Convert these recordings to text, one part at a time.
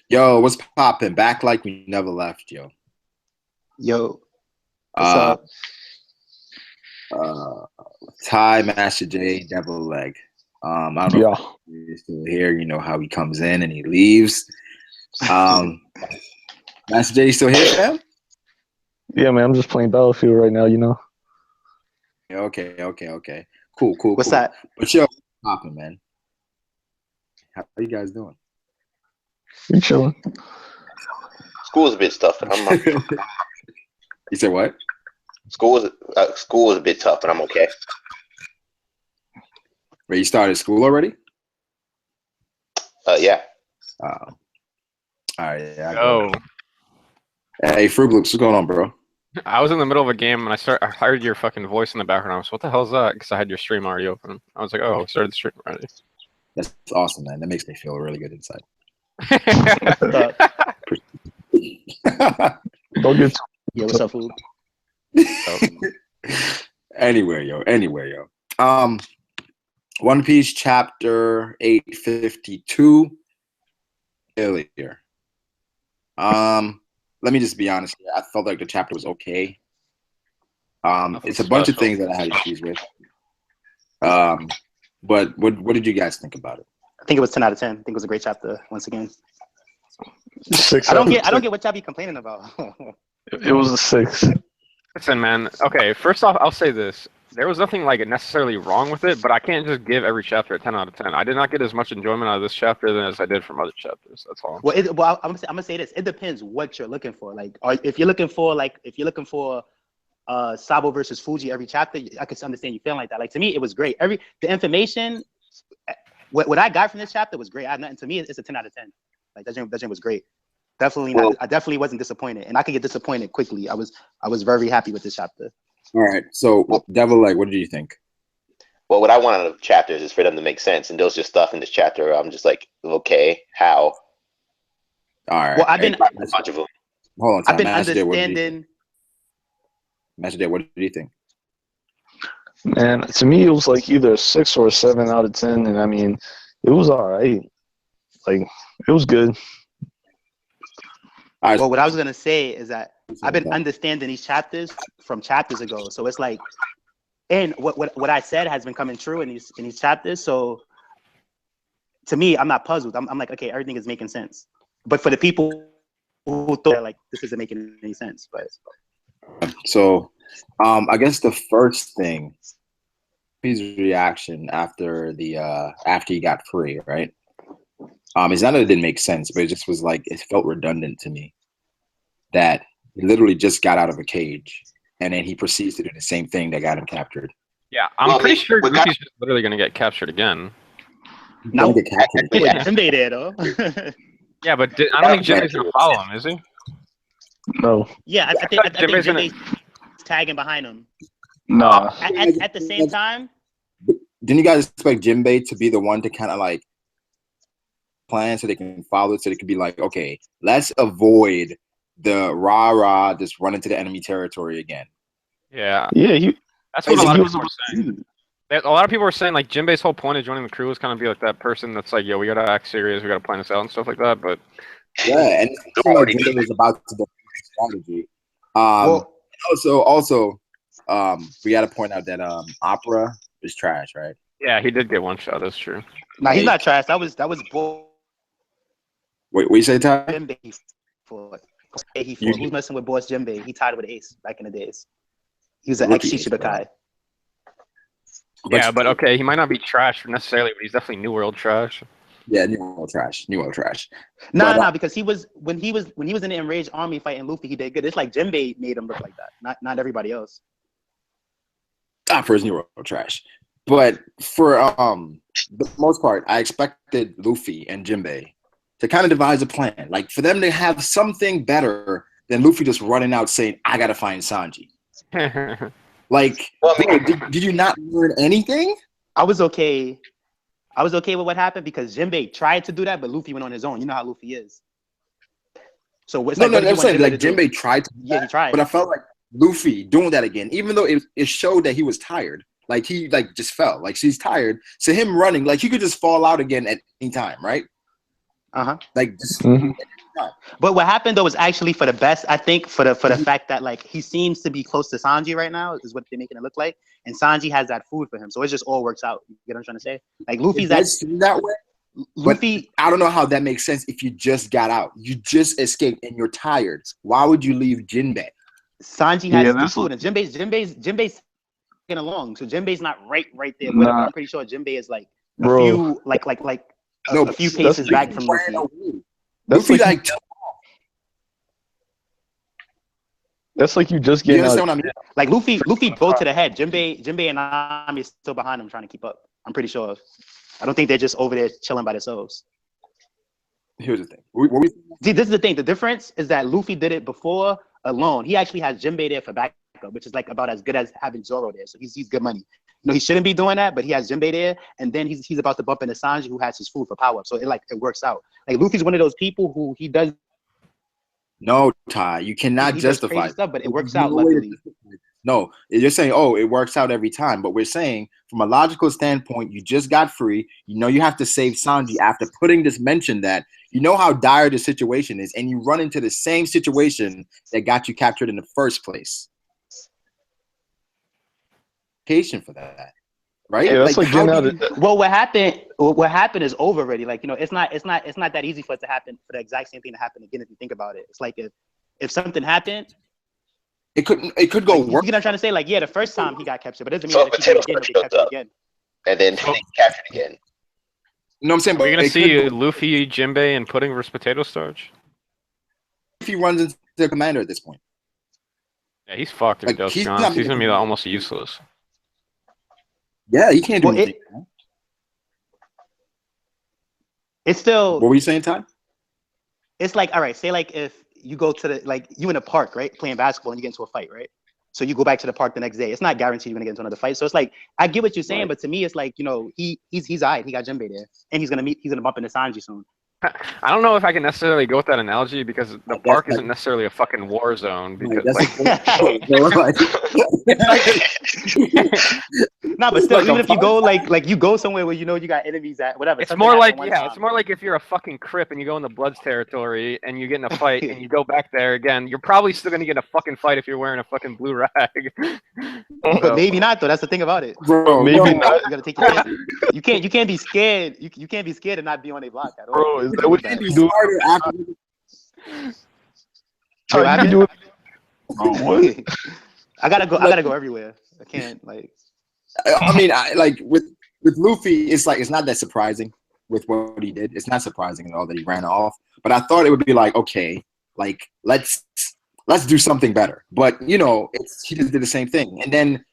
Yo, what's poppin'? Back like we never left, yo. Yo, what's Uh, up? uh, Ty, Master J, Devil Leg. I don't know if Yeah. you're still here. You know how he comes in and he leaves. Um, Master J, you still here, fam? Yeah, man, I'm just playing Battlefield right now, you know. Okay. Cool. What's that? But yo, poppin', man. How are you guys doing? You chilling. School is a bit tough, and I'm You said what? school is a bit tough, and I'm okay. Wait, you started school already? Yeah. All right, yeah. Oh, Hey, Fruit Loops, what's going on, bro? I was in the middle of a game and I heard your fucking voice in the background. I was, what the hell is that? Because I had your stream already open. I was like, oh, we started the stream already. That's awesome, man. That makes me feel really good inside. Don't get Yeah, what's up, food? Anywhere, yo. One Piece chapter 852 earlier. Let me just be honest here. I felt like the chapter was okay. Nothing It's a bunch of special. things that I had issues with. But what did you guys think about it? I think it was 10 out of 10. I think it was a great chapter once again. 6. I don't get what y'all be complaining about. It was a 6. Listen, man. Okay, first off, I'll say this. There was nothing like necessarily wrong with it, but I can't just give every chapter a 10 out of 10. I did not get as much enjoyment out of this chapter than as I did from other chapters. That's all. I'm gonna say this. It depends what you're looking for. Like, if you're looking for Sabo versus Fuji every chapter, I could understand you feeling like that. Like, to me, it was great. The information, what I got from this chapter was great. To me, it's a 10 out of 10. Like, that gym was great. Definitely not. I definitely wasn't disappointed, and I could get disappointed quickly. I was very happy with this chapter. All right. So, Devil Leg, what did you think? Well, what I want out of chapters is for them to make sense, and there's just stuff in this chapter I'm just like, okay, how? All right. Well, I've been A bunch of them. Hold on. I've been Master J, understanding. what did you think? Man, to me, it was like either a 6 or a 7 out of 10. And I mean, it was all right. Like, it was good. All right. Well, what I was gonna say is that I've been understanding these chapters from chapters ago. So it's like, and what I said has been coming true in these chapters. So to me, I'm not puzzled. I'm like, okay, everything is making sense. But for the people who thought like this isn't making any sense, but So, I guess the first thing, his reaction after he got free, right? It's not that it didn't make sense, but it just was like it felt redundant to me that he literally just got out of a cage and then he proceeds to do the same thing that got him captured. Yeah, I'm pretty sure Goofy's just literally going to get captured again. no, Get captured. Jinbei there though. Yeah, but I don't think Jimmy's going to follow him, is he? No. Yeah, I think Jinbei's gonna- Jinbei's tagging behind him. Nah. At the same time, Didn't you guys expect Jinbei to be the one to kind of like plan so they can follow it, so they could be like, okay, let's avoid the rah-rah just run into the enemy territory again? Yeah, Yeah, that's what a lot he of was people were saying. A lot of people were saying like Jinbei's whole point of joining the crew was kind of be like that person that's like, yo, we gotta act serious, we gotta plan this out and stuff like that. But Yeah, and it seemed like Jinbei was about to do strategy. Also, we got to point out that Opera is trash, right? yeah, he did get one shot. That's true. nah, he's not trash. That was bull. Wait, what you say, Ty? Jinbei for who's messing with Boss Jinbei? He tied with Ace back in the days. He was an ex Rookie Ace, Shichibukai. Yeah, but okay, he might not be trash necessarily, but he's definitely New World trash. Yeah, New World trash. Nah, because he was when he was in the Enraged Army fighting Luffy, he did good. It's like Jinbei made him look like that, not everybody else. For his New World trash. But for the most part, I expected Luffy and Jinbei to kind of devise a plan, like for them to have something better than Luffy just running out saying, "I gotta find Sanji." Like, bro, did you not learn anything? I was okay with what happened because Jinbei tried to do that, but Luffy went on his own. You know how Luffy is. So it's No, like, what did I'm you want saying like to do? Jinbei tried to do Yeah, that, he tried. but I felt like Luffy doing that again, even though it showed that he was tired. Like he like just fell. Like she's tired. So him running, like he could just fall out again at any time, right? Like, just, But what happened though was actually for the best. I think for the fact that like he seems to be close to Sanji right now is what they're making it look like, and Sanji has that food for him, so it just all works out. You get what I'm trying to say? Like Luffy's it does seem that way. Luffy. But I don't know how that makes sense if you just got out, you just escaped, and you're tired. Why would you leave Jinbei? Sanji has the food, and Jinbei's getting along, so Jinbei's not right there with him. I'm pretty sure Jinbei is like a few a few paces back from Luffy. Luffy that's like you just getting out. What I mean? Like Luffy go to the head. Jinbei and Nami is still behind him trying to keep up. I'm pretty sure. I don't think they're just over there chilling by themselves. Here's the thing. See, this is the thing. The difference is that Luffy did it before alone. He actually has Jinbei there for backup, which is like about as good as having Zoro there. So he's good money. You know, he shouldn't be doing that, but he has Jinbei there, and then he's about to bump into Sanji, who has his food for power. So it works out. Like Luffy's one of those people who he does. No, Ty, you cannot justify stuff, but it works out luckily. No, you're saying, oh, it works out every time. But we're saying, from a logical standpoint, you just got free. You know you have to save Sanji after putting this mention that you know how dire the situation is, and you run into the same situation that got you captured in the first place. For that, right? Yeah, that's like getting out of. Well, what happened is over already. Like, you know, it's not that easy for it to happen, for the exact same thing to happen again. If you think about it, it's like if something happened, it could go worse. You know what I'm trying to say? Like, yeah, the first time he got captured, but it doesn't mean that if he did it again, they captured again. And then he captured again. You know what I'm saying? Are we gonna see Luffy, Jinbei, and Pudding versus Potato Starch? If he runs into the commander at this point, yeah, he's fucked. Like, he's gonna be almost useless. Yeah, he can't do anything. It's still. What were you saying, Ty? It's like, all right, say like if you go to you in a park, right, playing basketball, and you get into a fight, right? So you go back to the park the next day. It's not guaranteed you're gonna get into another fight. So it's like, I get what you're saying, but to me, it's like, you know, he's all right. He got Jinbei there, and he's gonna bump into Sanji soon. I don't know if I can necessarily go with that analogy because the park isn't necessarily a fucking war zone. Because no, but still, even if you go like you go somewhere where you know you got enemies at whatever. It's more like it's more like if you're a fucking Crip and you go in the Bloods territory and you get in a fight and you go back there again, you're probably still gonna get in a fucking fight if you're wearing a fucking blue rag. But maybe not though. That's the thing about it. Bro, maybe not. You gotta take your chance. You can't be scared. You can't be scared and not be on a block at all. Bro, is that what you do? Bro, what? I gotta go everywhere. I can't like. I mean, with Luffy, it's like it's not that surprising with what he did. It's not surprising at all that he ran off. But I thought it would be like, okay, like let's do something better. But you know, he just did the same thing. And then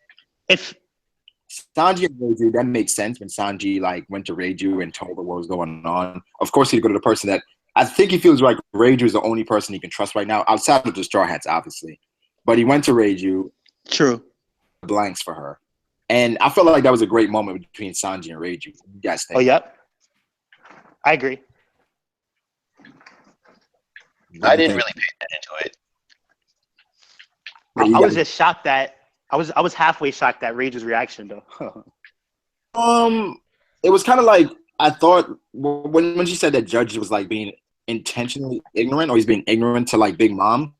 if Sanji and Reiju, that makes sense when Sanji like went to Reiju and told her what was going on. Of course, he'd go to the person that I think he feels like Reiju is the only person he can trust right now, outside of the Straw Hats, obviously. But he went to Reiju. True. Blanks for her. And I felt like that was a great moment between Sanji and Reiju. You guys think? Oh, yep. I agree. I didn't really pay attention to it. I was just shocked that I was halfway shocked at Reiju's reaction though. It was kind of like I thought when she said that Judge was like being intentionally ignorant, or he's being ignorant to like Big Mom,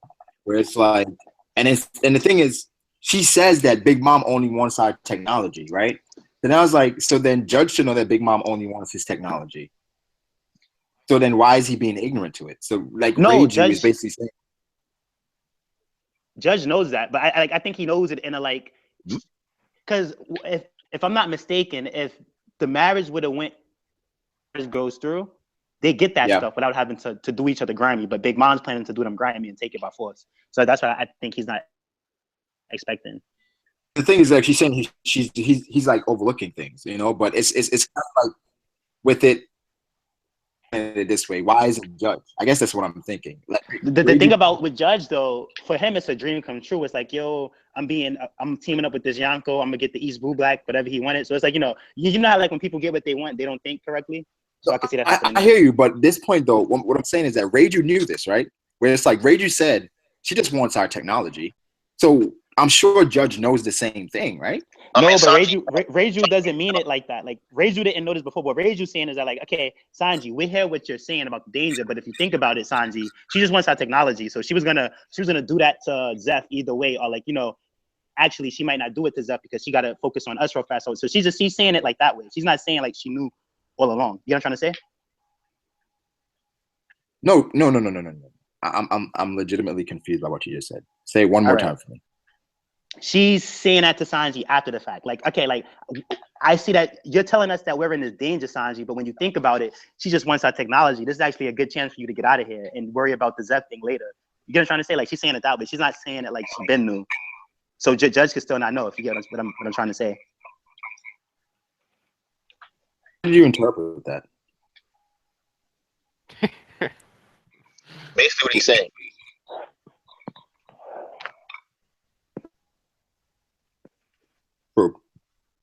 where it's like, and the thing is, she says that Big Mom only wants our technology, right? Then I was like, so then Judge should know that Big Mom only wants his technology. So then why is he being ignorant to it? So like, no, Judge is basically saying. Judge knows that, but I think he knows it in a like, because if I'm not mistaken, if the marriage goes through, they get that stuff without having to do each other grimy. But Big Mom's planning to do them grimy and take it by force. So that's what I think he's not expecting. The thing is that she's saying he's like overlooking things, you know. But it's kind of like with it this way. Why isn't Judge? I guess that's what I'm thinking. Like, the thing about with Judge though, for him it's a dream come true. It's like, yo, I'm teaming up with this Yonko. I'm gonna get the East Blue Black, whatever he wanted. So it's like, you know how like when people get what they want, they don't think correctly. So I can see that happening. I hear you, but at this point though, what I'm saying is that Reiju knew this, right? Where it's like Reiju said she just wants our technology. So I'm sure Judge knows the same thing, right? No, mean, but Sanji, Reiju doesn't mean it like that. Like Reiju didn't notice before. What Reiju's saying is that, like, okay, Sanji, we hear what you're saying about the danger, but if you think about it, Sanji, she just wants our technology. So she was gonna do that to Zeph either way, or like, actually she might not do it to Zeph because she gotta focus on us real fast. So she's saying it like that way. She's not saying like she knew all along. You know what I'm trying to say? No. I'm legitimately confused by what you just said. Say it one more time for me. She's saying that to Sanji after the fact. Like, okay, like I see that you're telling us that we're in this danger, Sanji, but when you think about it, she just wants our technology. This is actually a good chance for you to get out of here and worry about the Zeph thing later. You get what I'm trying to say? Like, she's saying it that way. She's not saying it like she been new. So Judge could still not know, if you get what I'm trying to say. How did you interpret that? basically what he's saying. True.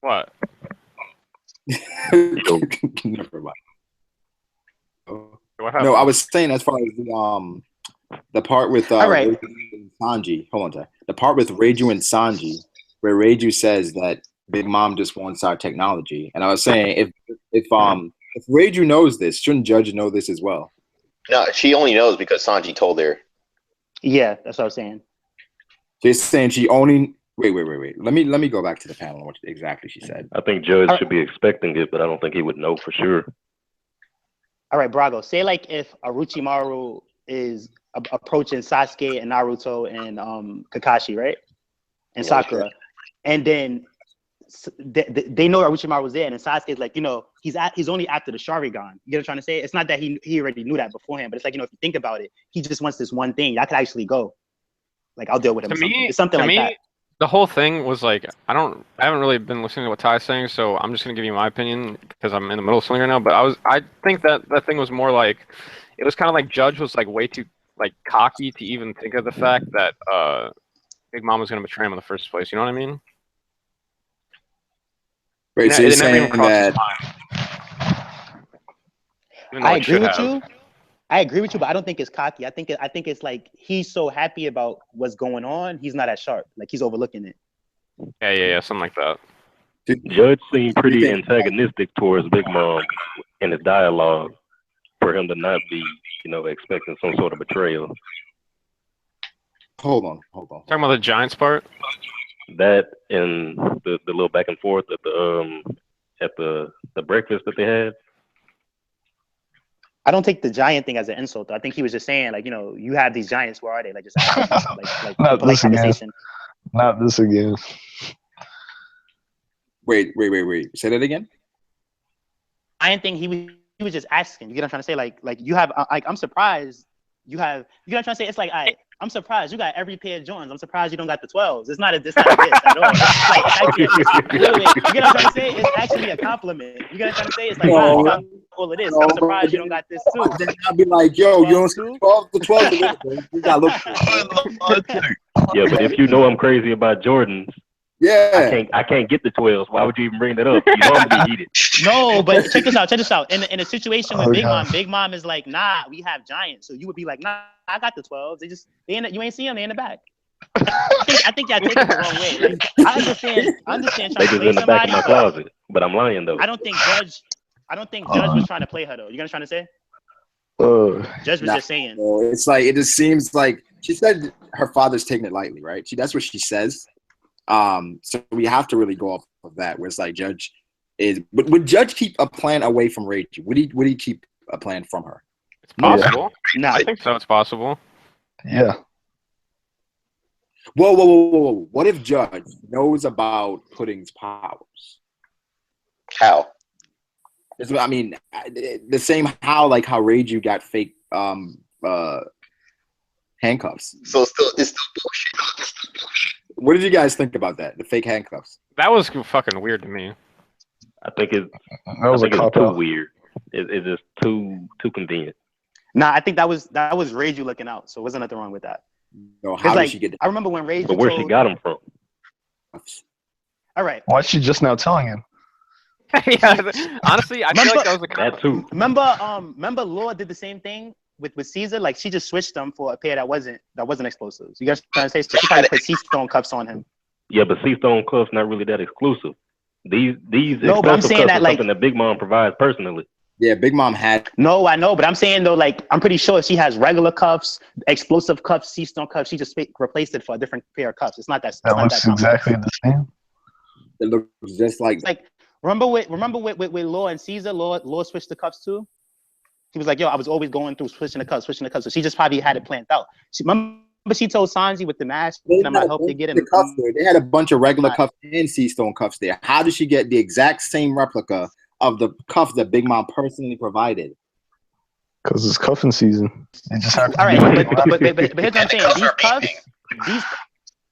What? Never mind. What No, happened? I was saying as far as the part with All right. Reiju and Sanji. Hold on, Ty. The part with Reiju and Sanji, where Reiju says that Big Mom just wants our technology, and I was saying if Reiju knows this, shouldn't Judge know this as well? No, she only knows because Sanji told her. Yeah, that's what I was saying. So you're saying she only wait. Let me go back to the panel and what exactly she said. I think Judge should be expecting it, but I don't think he would know for sure. All right, Brago, say like if Orochimaru is approaching Sasuke and Naruto and Kakashi, right? And Sakura. And then they know Orochimaru was there, and then Sasuke's like, he's only after the Sharingan. You get what I'm trying to say? It's not that he already knew that beforehand, but it's like, if you think about it, he just wants this one thing. I could actually go. Like, I'll deal with him. It's something like that. The whole thing was like, I haven't really been listening to what Ty's saying, so I'm just gonna give you my opinion because I'm in the middle of something right now. But I think that thing was more like, it was kind of like Judge was like way too like cocky to even think of the fact that Big Mom was gonna betray him in the first place. You know what I mean? Right. So you're saying that I agree with you. I agree with you, but I don't think it's cocky. I think it's like he's so happy about what's going on, he's not as sharp. Like, he's overlooking it. Yeah, something like that. Judge seemed pretty antagonistic towards Big Mom in his dialogue for him to not be, expecting some sort of betrayal. Hold on. Talking about the Giants part. That and the little back and forth at the breakfast that they had. I don't take the giant thing as an insult, though. I think he was just saying, like, you have these giants. Where are they? Like, just like Not this conversation. Not this again. Wait. Say that again. Giant thing. He was just asking. You get what I'm trying to say? Like you have. Like, I'm surprised you have. You get what I'm trying to say? It's like I'm surprised you got every pair of Jordans. I'm surprised you don't got the 12s. It's not a diss at all. It's like, actually, you get what I'm trying to say? It's actually a compliment. You get what I'm trying to say? It's like, wow, that's all it is. I'm surprised you don't got this too. Then I'll be like, yo, you don't see 12? The 12 you gotta look for it. Yeah, but if you know I'm crazy about Jordans, yeah, I can't get the 12s. Why would you even bring that up? You know I'm gonna be heated. No, but check this out. In a situation with Big Mom is like, nah, we have giants. So you would be like, nah, I got the 12s. You ain't see them, they in the back. I think y'all take it the wrong way. Like, I understand They trying to just play in the back somebody. of my closet, but I'm lying though. I don't think Judge was trying to play her though. You know what I'm trying to say? Judge was just saying. It's like, it just seems like she said her father's taking it lightly, right? That's what she says. So we have to really go off of that. Where it's like Judge is, but would Judge keep a plan away from Rachel? Would he keep a plan from her? It's possible. No, I think so. It's possible. Yeah. Whoa! What if Judge knows about Pudding's powers? How? I mean, the same how Reiju got fake handcuffs. So it's still bullshit. What did you guys think about that? The fake handcuffs. That was fucking weird to me. I think it's cop too out. weird. It's just too convenient. Nah, I think that was Reiju looking out. So wasn't nothing wrong with that. No, how did she get I remember when Reiju. But where she got them from? All right. Why is she just now telling him? Yeah, honestly, I feel like that was That too. Remember Law did the same thing with Caesar. Like, she just switched them for a pair that wasn't explosives. You guys trying to say? So she tried to put sea stone cuffs on him. Yeah, but C-Stone cuffs not really that exclusive. These No, but I'm explosive saying cuffs that is like something that Big Mom provides personally. Yeah, Big Mom had. no, I know, but I'm saying though, like I'm pretty sure she has regular cuffs, explosive cuffs, C-Stone cuffs. She just replaced it for a different pair of cuffs. It's not that. It's That not that looks complex. exactly the same. It looks just like. It's like remember with Law and Caesar. Law switched the cuffs too. He was like, yo, I was always going through switching the cuffs. So she just probably had it planned out. Remember she told Sanji with the mask, They I'm had not a help they bunch get of in. cuffs there. They had a bunch of regular cuffs and C-Stone cuffs there. How did she get the exact same replica of the cuffs that Big Mom personally provided? Because it's cuffing season. They just have to All be right, like, but here's what I'm saying. These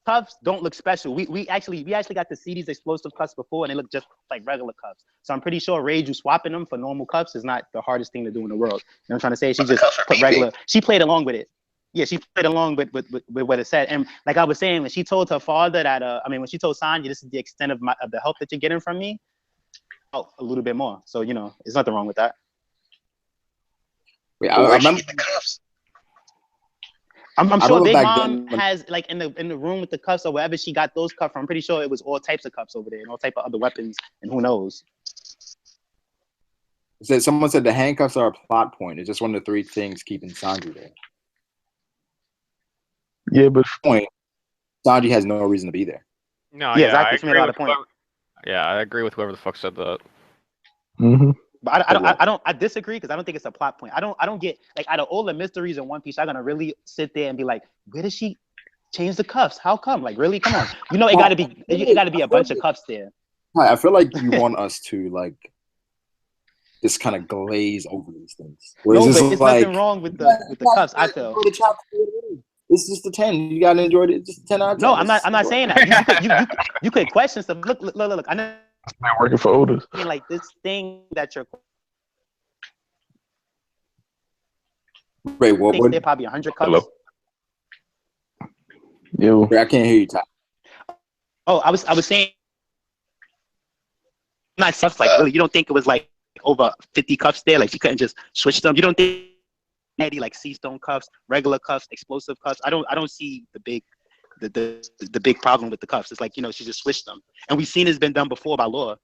cuffs don't look special. We actually got to see these explosive cuffs before, and they look just like regular cuffs. So I'm pretty sure BAEJU swapping them for normal cuffs is not the hardest thing to do in the world. You know what I'm trying to say? She just put regular. She played along with it. Yeah, she played along with what it said. And like I was saying, when she told her father that, when she told Sanji, this is the extent of the help that you're getting from me, a little bit more. So there's nothing wrong with that. Wait, I remember. I'm sure Big Mom has like in the room with the cuffs or wherever she got those cuffs from. I'm pretty sure it was all types of cuffs over there and all type of other weapons and who knows. Someone said the handcuffs are a plot point. It's just one of the three things keeping Sanji there. yeah, but Point. Sanji has no reason to be there. No, yeah, yeah, exactly. She made a lot of points. I agree with whoever the fuck said that. mm-hmm. But I disagree because I don't think it's a plot point. I don't get like out of all the mysteries in One Piece, I'm gonna really sit there and be like, where did she change the cuffs? How come? Like really? Come on. It gotta be a bunch of cuffs there. I feel like you want us to like just kind of glaze over these things. No, but it's like, nothing wrong with the cuffs. I feel. It's just a 10. You gotta enjoy it. It's just a 10 out of 10. No, I'm not saying that. You could question stuff. Look. I know. Not working for Otis. I mean, like this thing that you're. Wait, what? They're probably 100 cups. Hello? Yo. I can't hear you, Ty. Oh, I was saying. Not stuff like really. You don't think it was like over 50 cuffs there? Like you couldn't just switch them. You don't think any like C-Stone cuffs, regular cuffs, explosive cuffs? I don't see the big problem with the cuffs. It's like she just switched them, and we've seen it's been done before by Law.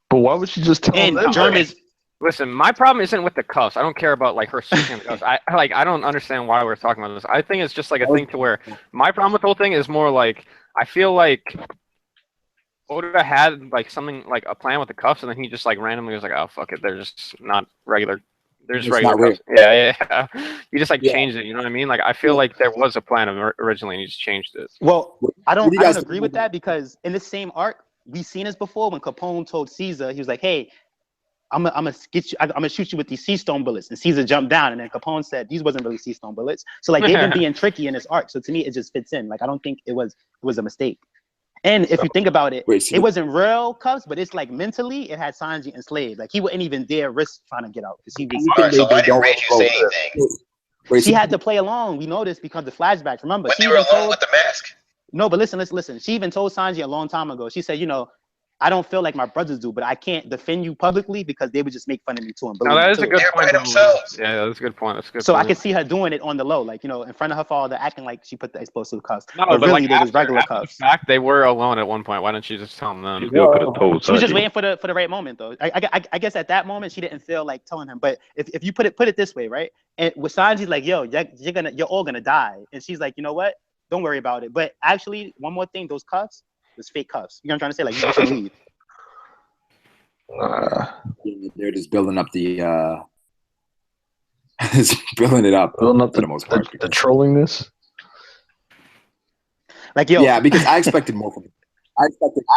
But why would she just tell and them? Germans. Listen, my problem isn't with the cuffs. I don't care about like her switching the cuffs. I don't understand why we're talking about this. I think it's just like a thing to where my problem with the whole thing is more like I feel like Oda had like something like a plan with the cuffs, and then he just like randomly was like, "Oh fuck it, they're just not regular. They're just regular cuffs." Yeah. You just like changed it. You know what I mean? Like I feel like there was a plan originally, and you just changed it. Well, I don't agree with that because in the same arc, we've seen this before when Capone told Caesar, he was like, "Hey, I'm gonna shoot you with these C-Stone bullets," and Caesar jumped down, and then Capone said these wasn't really C-Stone bullets. So like they've been being tricky in this arc. So to me, it just fits in. Like I don't think it was a mistake. And if you think about it, it wasn't real cuffs, but it's like mentally it had Sanji enslaved. Like he wouldn't even dare risk trying to get out because he was. All right, so why didn't BAEJU say anything? She had to play along. We know this because the flashbacks. Remember, when they were alone with the mask. No, but listen. She even told Sanji a long time ago. She said, I don't feel like my brothers do, but I can't defend you publicly because they would just make fun of me too. And no, that is a good point. Themselves. Yeah, that's a good point. That's a good. So point. I could see her doing it on the low, like in front of her father, acting like she put the explosive cuffs. No, but really, like they was regular cuffs. The fact they were alone at one point. Why didn't she just tell them? She still could have told. She was just waiting for the right moment, though. I guess at that moment she didn't feel like telling him. But if you put it this way, right? And with Sanji's like, yo, you're all gonna die, and she's like, you know what? Don't worry about it. But actually, one more thing, those cuffs was fake cuffs. You know what I'm trying to say? Like you should leave. They're just building up the building it up for the most part. The trollingness. Like yeah, because I expected more from him. I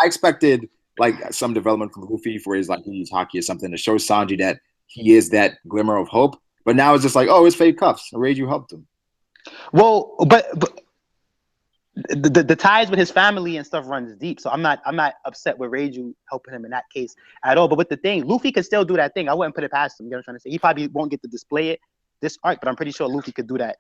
expected like some development from Luffy for his like he used haki or something to show Sanji that he is that glimmer of hope. But now it's just like, oh, it's fake cuffs. BAEJU helped him. Well, but the ties with his family and stuff runs deep, so I'm not upset with BAEJU helping him in that case at all. But with the thing, Luffy could still do that thing. I wouldn't put it past him. You know what I'm trying to say? He probably won't get to display it this arc, but I'm pretty sure Luffy could do that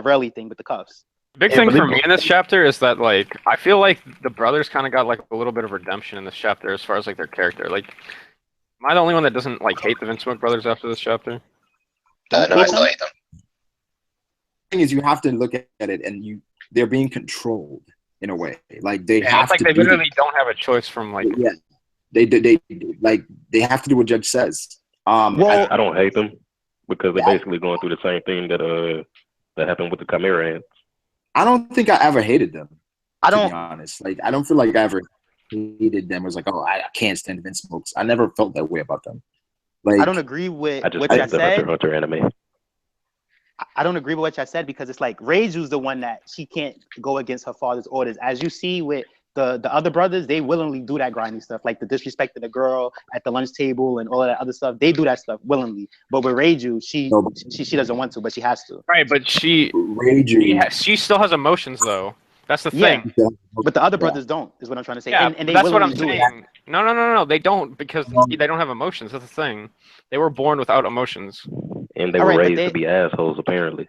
rally thing with the cuffs. Big thing for me in this chapter is that like I feel like the brothers kind of got like a little bit of redemption in this chapter as far as like their character. Like, am I the only one that doesn't like hate the Vinsmoke brothers after this chapter? No, I still hate them. The thing is, you have to look at it, and they're being controlled. in a way. Like they Yeah, have it's like to they do literally don't have a choice from like. yeah. They like they have to do what judge says. Well, I don't hate them because they're Yeah. basically going through the same thing that happened with the Chimera ants. I don't think I ever hated them. I To be don't. honest, like I don't feel like I ever hated them. It was like, oh, I can't stand Vince Smokes. I never felt that way about them. Like I don't agree with I just what hate I the Hunter said. x Hunter anime. I don't agree with what I said because it's like BAEJU's the one that she can't go against her father's orders. As you see with the other brothers, they willingly do that grinding stuff, like the disrespecting the girl at the lunch table and all of that other stuff. They do that stuff willingly. But with BAEJU, she doesn't want to, but she has to. Right, but Raging. she still has emotions though. That's the Yeah. thing. But the other brothers don't, is what I'm trying to say. Yeah, and they that's what willingly I'm do it. saying. No, they don't because they don't have emotions. That's the thing. They were born without emotions. And they All were right, but raised they- to be assholes, apparently.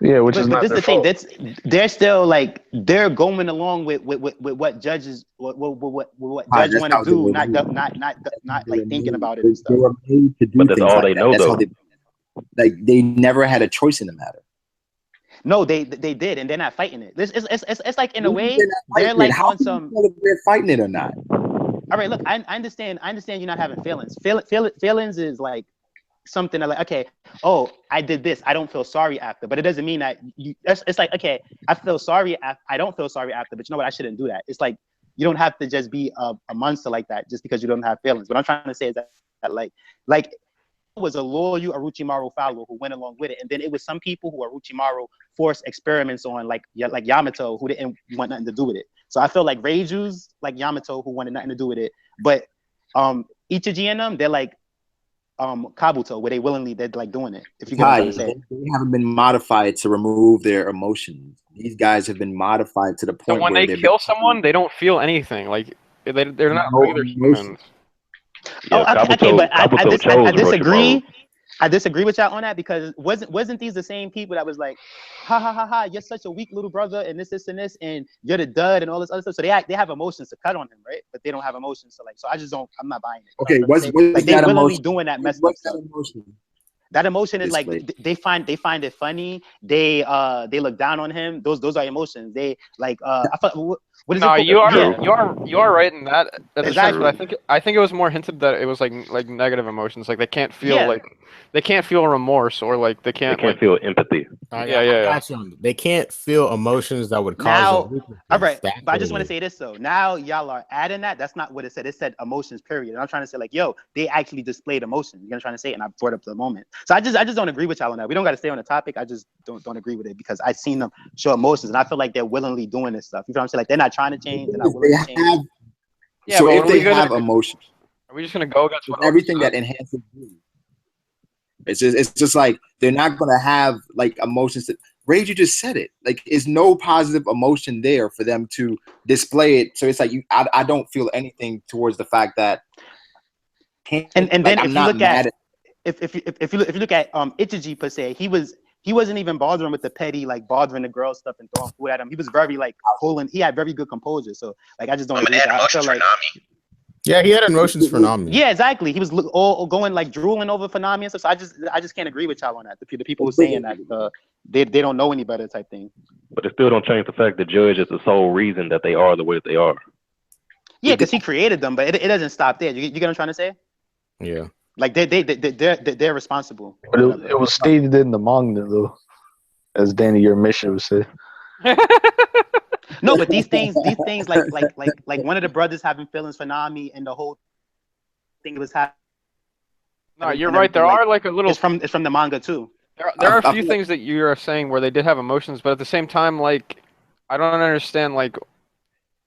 Yeah, which But, is but not this is their the thing. fault. They're still like they're going along with what judges what Right, judge that's want to how they do, were not made. like thinking about it They and stuff. were made to do But that's things all like they that. know, That's how though. they never had a choice in the matter. No, they did, and they're not fighting it. It's like in a way They're not they're fighting it. like How on can you some. tell if they're fighting it or not? All right, look, I understand you're not having feelings. Feelings is like something that like, okay, oh, I did this, I don't feel sorry after, but it doesn't mean that you. It's like, okay, I feel sorry. I don't feel sorry after, but you know what? I shouldn't do that. It's like you don't have to just be a monster like that just because you don't have feelings. What I'm trying to say is that like was a loyal Orochimaru follower who went along with it, and then it was some people who Orochimaru forced experiments on, like Yamato, who didn't want nothing to do with it. So I feel like BAEJU's like Yamato, who wanted nothing to do with it, but Ichiji and them, they're like Kabuto, where they're like doing it. If you get what I'm trying to say. They haven't been modified to remove their emotions. These guys have been modified to the So point when where they kill someone, they don't feel anything. Like they're not No regular emotion. humans. Oh, Yeah, okay, but Kabuto chose I disagree. Orochimaru. I disagree with y'all on that because wasn't these the same people that was like, ha ha ha ha, you're such a weak little brother and this and this and you're the dud and all this other stuff. So they have emotions to cut on him, right? But they don't have emotions. So I just don't. I'm not buying it. Okay, what's like that they willingly emotion? doing that messed up What's stuff. that emotion? That emotion is like Displayed. they find it funny. They look down on him. Those are emotions. They like I thought. What is No, it? you are Yeah. you are right in that. That's Exactly. but I think it was more hinted that it was like negative emotions. Like they can't feel Yeah. they can't feel remorse or like they They can't can't feel empathy. Yeah. got you on it. They can't feel emotions that would cause Now, them weaknesses. all right, That's but I what just it want to is. say this though. Now y'all are adding that. That's not what it said. It said emotions, period. And I'm trying to say like, yo, they actually displayed emotion. You know what I'm trying to say? And I brought up the moment. So I just don't agree with y'all on that. We don't got to stay on the topic. I just don't agree with it because I've seen them show emotions, and I feel like they're willingly doing this stuff. You know what I'm saying? Like they're not trying to change. They're not willing to change. Yeah, So but if are we they gonna- have emotion, Are we just gonna go against what everything Oda that enhances you. It's just like they're not gonna have like emotions. Rage, you just said it. Like, is no positive emotion there for them to display it. So it's like I don't feel anything towards the fact that. And then like, if I'm you not look mad at if you look at Ichiji per se, he wasn't even bothering with the petty, like bothering the girl stuff and throwing food at him. He was very like cool and he had very good composure. So like I just don't agree with that. I feel like Yeah, he had emotions for Nami. yeah, exactly. He was all going like drooling over Fanami and stuff. So I just can't agree with y'all on that. The people who saying that they don't know any better type thing. But it still don't change the fact that Judge is the sole reason that they are the way that they are. Yeah, because he created them, but it doesn't stop there. You get what I'm trying to say? Yeah. Like they're responsible. But it was stated in the manga though, as Danny your mission would say. No, but these things like one of the brothers having feelings for Nami and the whole thing was happening. No, you're right. There are like a little. It's from the manga too. There are a few things that you are saying where they did have emotions, but at the same time, like I don't understand. Like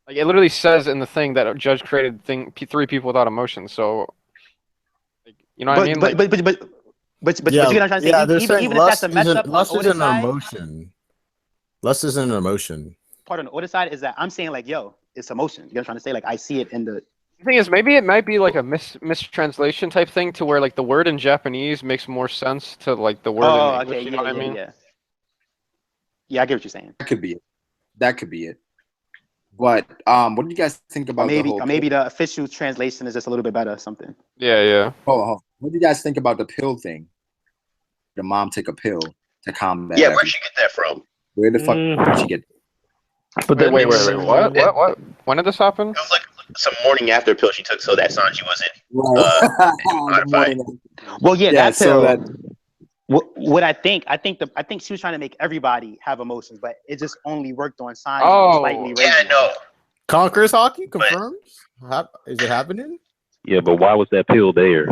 it literally says in the thing that a judge created three people without emotions. So, like, you know what I mean? But you get what I'm trying to say. Yeah, they're even saying if that's a mess up on lust Oda's isn't an side, emotion. Lust isn't an emotion. part on the Oda side is that I'm saying like, yo, it's emotion. You know what I'm trying to say? Like I see it in the. The thing is, maybe it might be like a mistranslation type thing to where like the word in Japanese makes more sense to like the word in English. Okay, You know what I mean? Yeah, I get what you're saying. That could be it. That could be it. But what do you guys think about Maybe the official translation is just a little bit better or something. Yeah. Hold on. What do you guys think about the pill thing? The mom take a pill to combat. Yeah, where'd she get that from? Where the fuck did she get? But that Wait, makes what? When did this happen? It was like some morning after pill she took so that Sanji wasn't Right. The modified. morning. Well, yeah, Yeah, that so pill. that What I think she was trying to make everybody have emotions, but it just only worked on Sanji. Oh. Slightly Yeah, raising. no. Conquerors hockey confirmed. Is it happening? Yeah, but why was that pill there?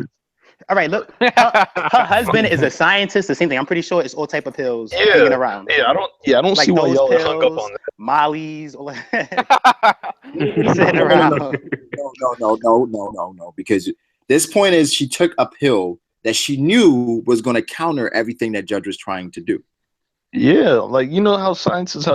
All right, look, her husband is a scientist. The same thing. I'm pretty sure it's all type of pills hanging around. Yeah, I don't Like see why those y'all are hung up pills, on that. Molly's, all that. Sitting around. No, because this point is she took a pill that she knew was going to counter everything that Judge was trying to do. Yeah, like you know how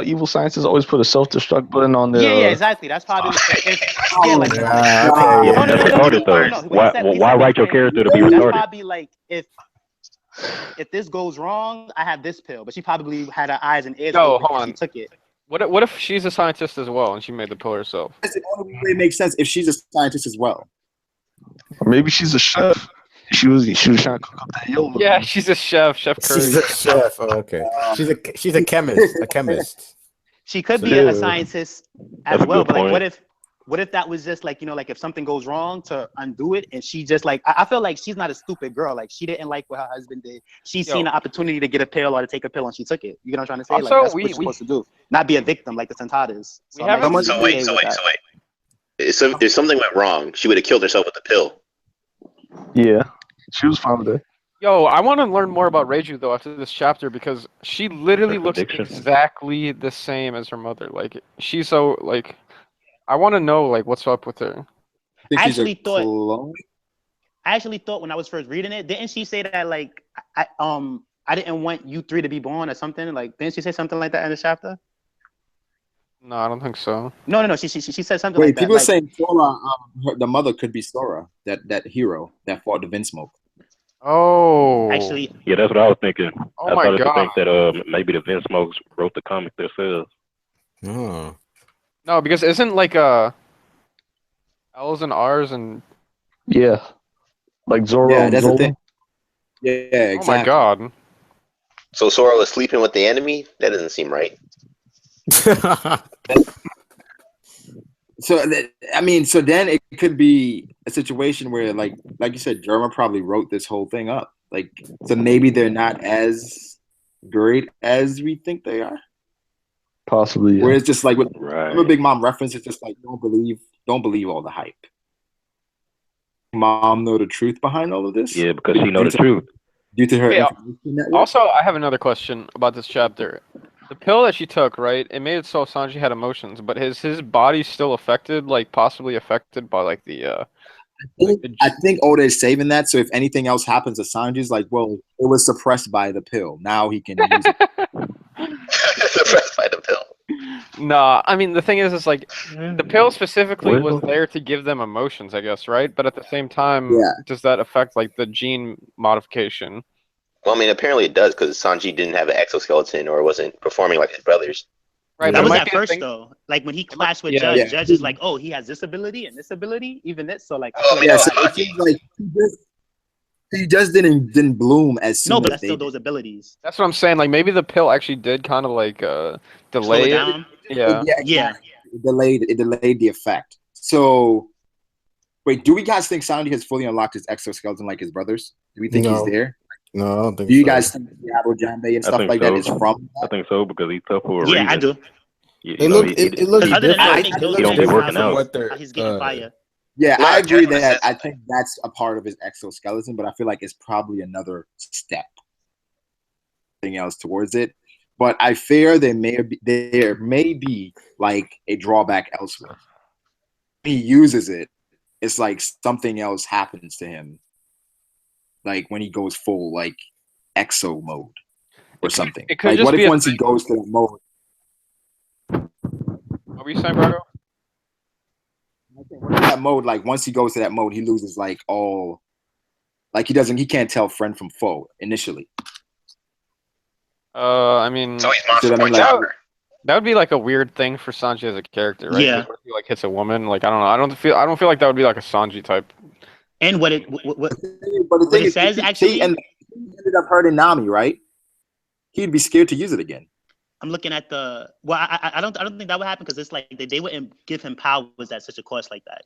evil scientists always put a self-destruct button on their. Yeah, exactly. That's probably yeah, like okay. Yeah, but that's retarded though. no. Why write your character to be That's retarded? probably like if this goes wrong, I have this pill. But she probably had her eyes and ears Yo, open hold and she on. took it. What if she's a scientist as well and she made the pill herself? That's the only way it makes sense if she's a scientist as well. Or maybe she's a chef. She was trying to cook up that yellow. Yeah, she's a chef, Chef Curry. She's a chef. Oh, okay. She's a chemist. A chemist. She could be Yeah. a scientist That's as a well, good but like, point. what if that was just like, like if something goes wrong to undo it, and she just like, I feel like she's not a stupid girl. Like she didn't like what her husband did. She seen an opportunity to get a pill or to take a pill, and she took it. You know what I'm trying to say? Also, like that's what you're supposed to do, not be a victim like the Tentatas. We haven't- like, So wait. If something went wrong, she would have killed herself with the pill. Yeah, she was fine with it. Yo, I want to learn more about Reiju though after this chapter because she literally Her looks prediction. exactly the same as her mother. Like she's so like, I want to know like what's up with her. I think she's a actually thought- clone. I actually thought when I was first reading it, didn't she say that like I didn't want you three to be born or something? Like didn't she say something like that in the chapter? No, I don't think so. No. She said something Wait, like that. people are like, saying Sora, the mother could be Sora, that hero that fought the Vinsmoke. Oh, actually, Yeah, that's what I was thinking. Oh I my started to God. think that maybe the Vince Smokes wrote the comic themselves. Oh. no, because isn't like L's and R's and Yeah, like Zoro Yeah, and that's the Zolo. thing. Yeah, exactly. oh my God. So Sora was sleeping with the enemy? That doesn't seem right. So so then it could be a situation where, like you said, Germa probably wrote this whole thing up. Like, so maybe they're not as great as we think they are. Possibly. Yeah. Where it's just like with Right. a Big Mom reference, it's just like don't believe all the hype. Mom know the truth behind all of this. Yeah, because she know the truth. Due to her Yeah. information network. Also, I have another question about this chapter. The pill that she took, right? It made it so Sanji had emotions, but his body still affected, like possibly affected by like the I think Oda is saving that. So if anything else happens to Sanji's, like, well, it was suppressed by the pill. Now he can use it. Suppressed by the pill. Nah, I mean the thing is like the pill specifically Where's was the- there to give them emotions, I guess, right? But at the same time, Yeah. does that affect like the gene modification? Well, I mean, apparently it does because Sanji didn't have an exoskeleton or wasn't performing like his brothers. Right. that there was might at be a first thing- though. Like when he clashed with Yeah. Judge, Yeah. Judge is like, oh, he has this ability and this ability, even this. So like, I Oh, feel like Yeah, that's so it lucky. seems like he just didn't bloom as soon no, but as that's they still did. those abilities. That's what I'm saying. Like maybe the pill actually did kind of like Slow delay it it. down. Yeah. Yeah. It delayed the effect. So wait, do we guys think Sanji has fully unlocked his exoskeleton like his brothers? Do we think No. he's there? No, I don't think Do you so. guys think Diablo Jambe and I stuff think like so. that is from I think so because he's tough for a Yeah, reason. I do. You It know, looks he- it looks Because other than that, I different. think It those looks don't be different working from out. what they're How he's getting fire. Yeah, No, I agree Jeremy that says- I think that's a part of his exoskeleton, but I feel like it's probably another step. Thing else towards it. But I fear there may be like a drawback elsewhere. When he uses it, it's like something else happens to him. Like when he goes full like exo mode or something. it could Like just what be if a once he goes to that mode? What were you saying, Brago? What if that mode, like once he goes to that mode, he loses like all, like he can't tell friend from foe initially. I mean, So he's monster So, I mean, points like- out. that would be like a weird thing for Sanji as a character, right? Yeah. 'Cause what if he like hits a woman? Like I don't know. I don't feel like that would be like a Sanji type. And what But the What thing it he says, actually- ended up hurting Nami, right? He'd be scared to use it again. I'm looking at the. Well, I don't think that would happen because it's like they wouldn't give him powers at such a cost like that,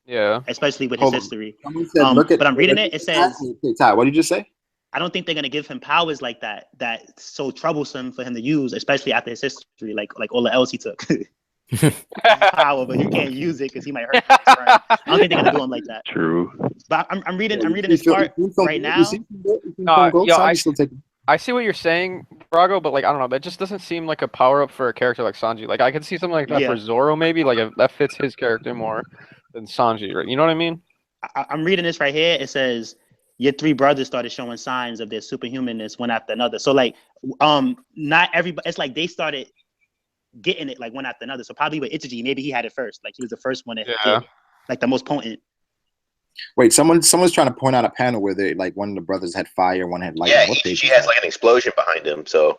Yeah. especially with his Hold on. history. Someone said, look at. But I'm reading it. It says, Hey, Ty, what did you say? I don't think they're gonna give him powers like that. That's so troublesome for him to use, especially after his history, like all the L's he took. Power, but you can't use it because he might hurt you. I don't think they're gonna do him like that. True. But I'm reading this part right now. I see what you're saying, Brago, but like I don't know, that just doesn't seem like a power up for a character like Sanji. Like I could see something like that for Zoro, maybe like that fits his character more than Sanji, right? You know what I mean? I'm reading this right here. It says your three brothers started showing signs of their superhumanness one after another. So like, not everybody. It's like they started getting it like one after another. So probably with Ichiji, maybe he had it first. Like he was the first one to get like the most potent. Wait, someone's trying to point out a panel where they like one of the brothers had fire, one had lightning. Yeah, she has like an explosion behind him. So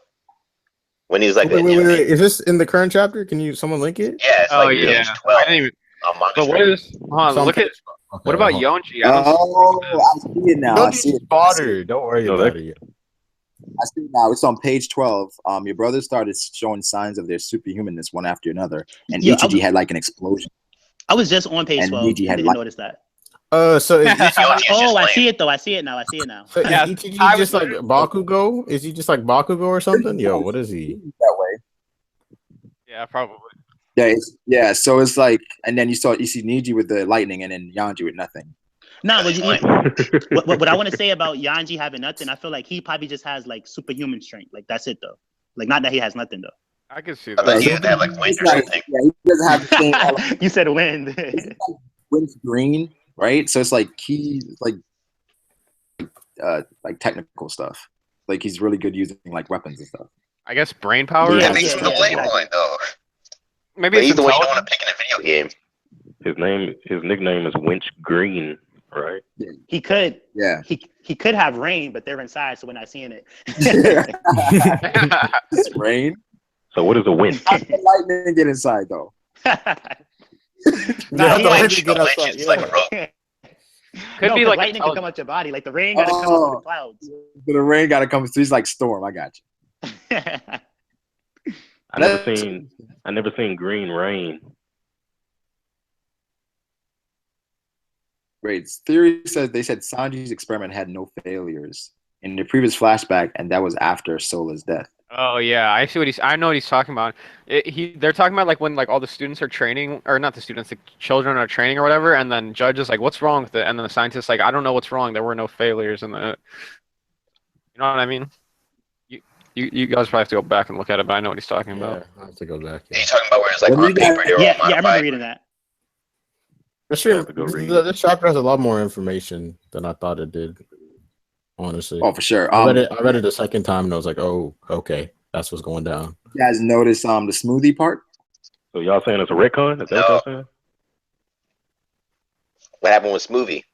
when he's like, wait, is this in the current chapter? Can someone link it? Yeah, it's like page 12. I didn't even. But what is? Look at. Okay, what about Yonji? I see it now. I see it. Don't worry about it. I see it now. It's on page 12. Your brothers started showing signs of their superhumanness one after another, and Ichiji had like an explosion. I was just on page 12. I didn't notice that. So is I see it though. I see it now. So is Ichiji just like Bakugo? Is he just like Bakugo or something? Yo, what is he? That way. Yeah, probably. Yeah. So it's like, and then you see Niji with the lightning, and then Yanji with nothing. No, what I want to say about Yanji having nothing, I feel like he probably just has like superhuman strength. Like that's it though. Like not that he has nothing though. I can see that. Like, yeah, that like wind or something. Yeah, he doesn't have the same. You said wind. Wind's green, right? So it's like like technical stuff. Like he's really good using like weapons and stuff. I guess brain power. Yeah, makes him the Playboy though. Maybe he's the one you don't want to pick in a video game. His nickname is Winch Green, right? Yeah. He could. Yeah. He could have rain, but they're inside, so we're not seeing it. It's rain. So what is a wind? How can lightning get inside though? Could be like lightning can come out your body. Like the rain gotta come out of the clouds. The rain gotta come through. He's like storm. I got you. I never seen green rain. Great. Theory says they said Sanji's experiment had no failures in the previous flashback, and that was after Sola's death. Oh yeah, I see what I know what he's talking about. They're talking about like when like all the students are training, or not the students, the children are training or whatever, and then Judge is like, "What's wrong with it?" And then the scientist like, "I don't know what's wrong. There were no failures in the." You know what I mean? You guys probably have to go back and look at it, but I know what he's talking about. I have to go back. Yeah. He's talking about where it's like on paper. Yeah, I remember reading that. This chapter has a lot more information than I thought it did. Honestly. Oh, for sure. I read it a second time and I was like, oh, okay, that's what's going down. You guys notice the smoothie part? So y'all saying it's a retcon? Is that what y'all saying? What happened with Smoothie?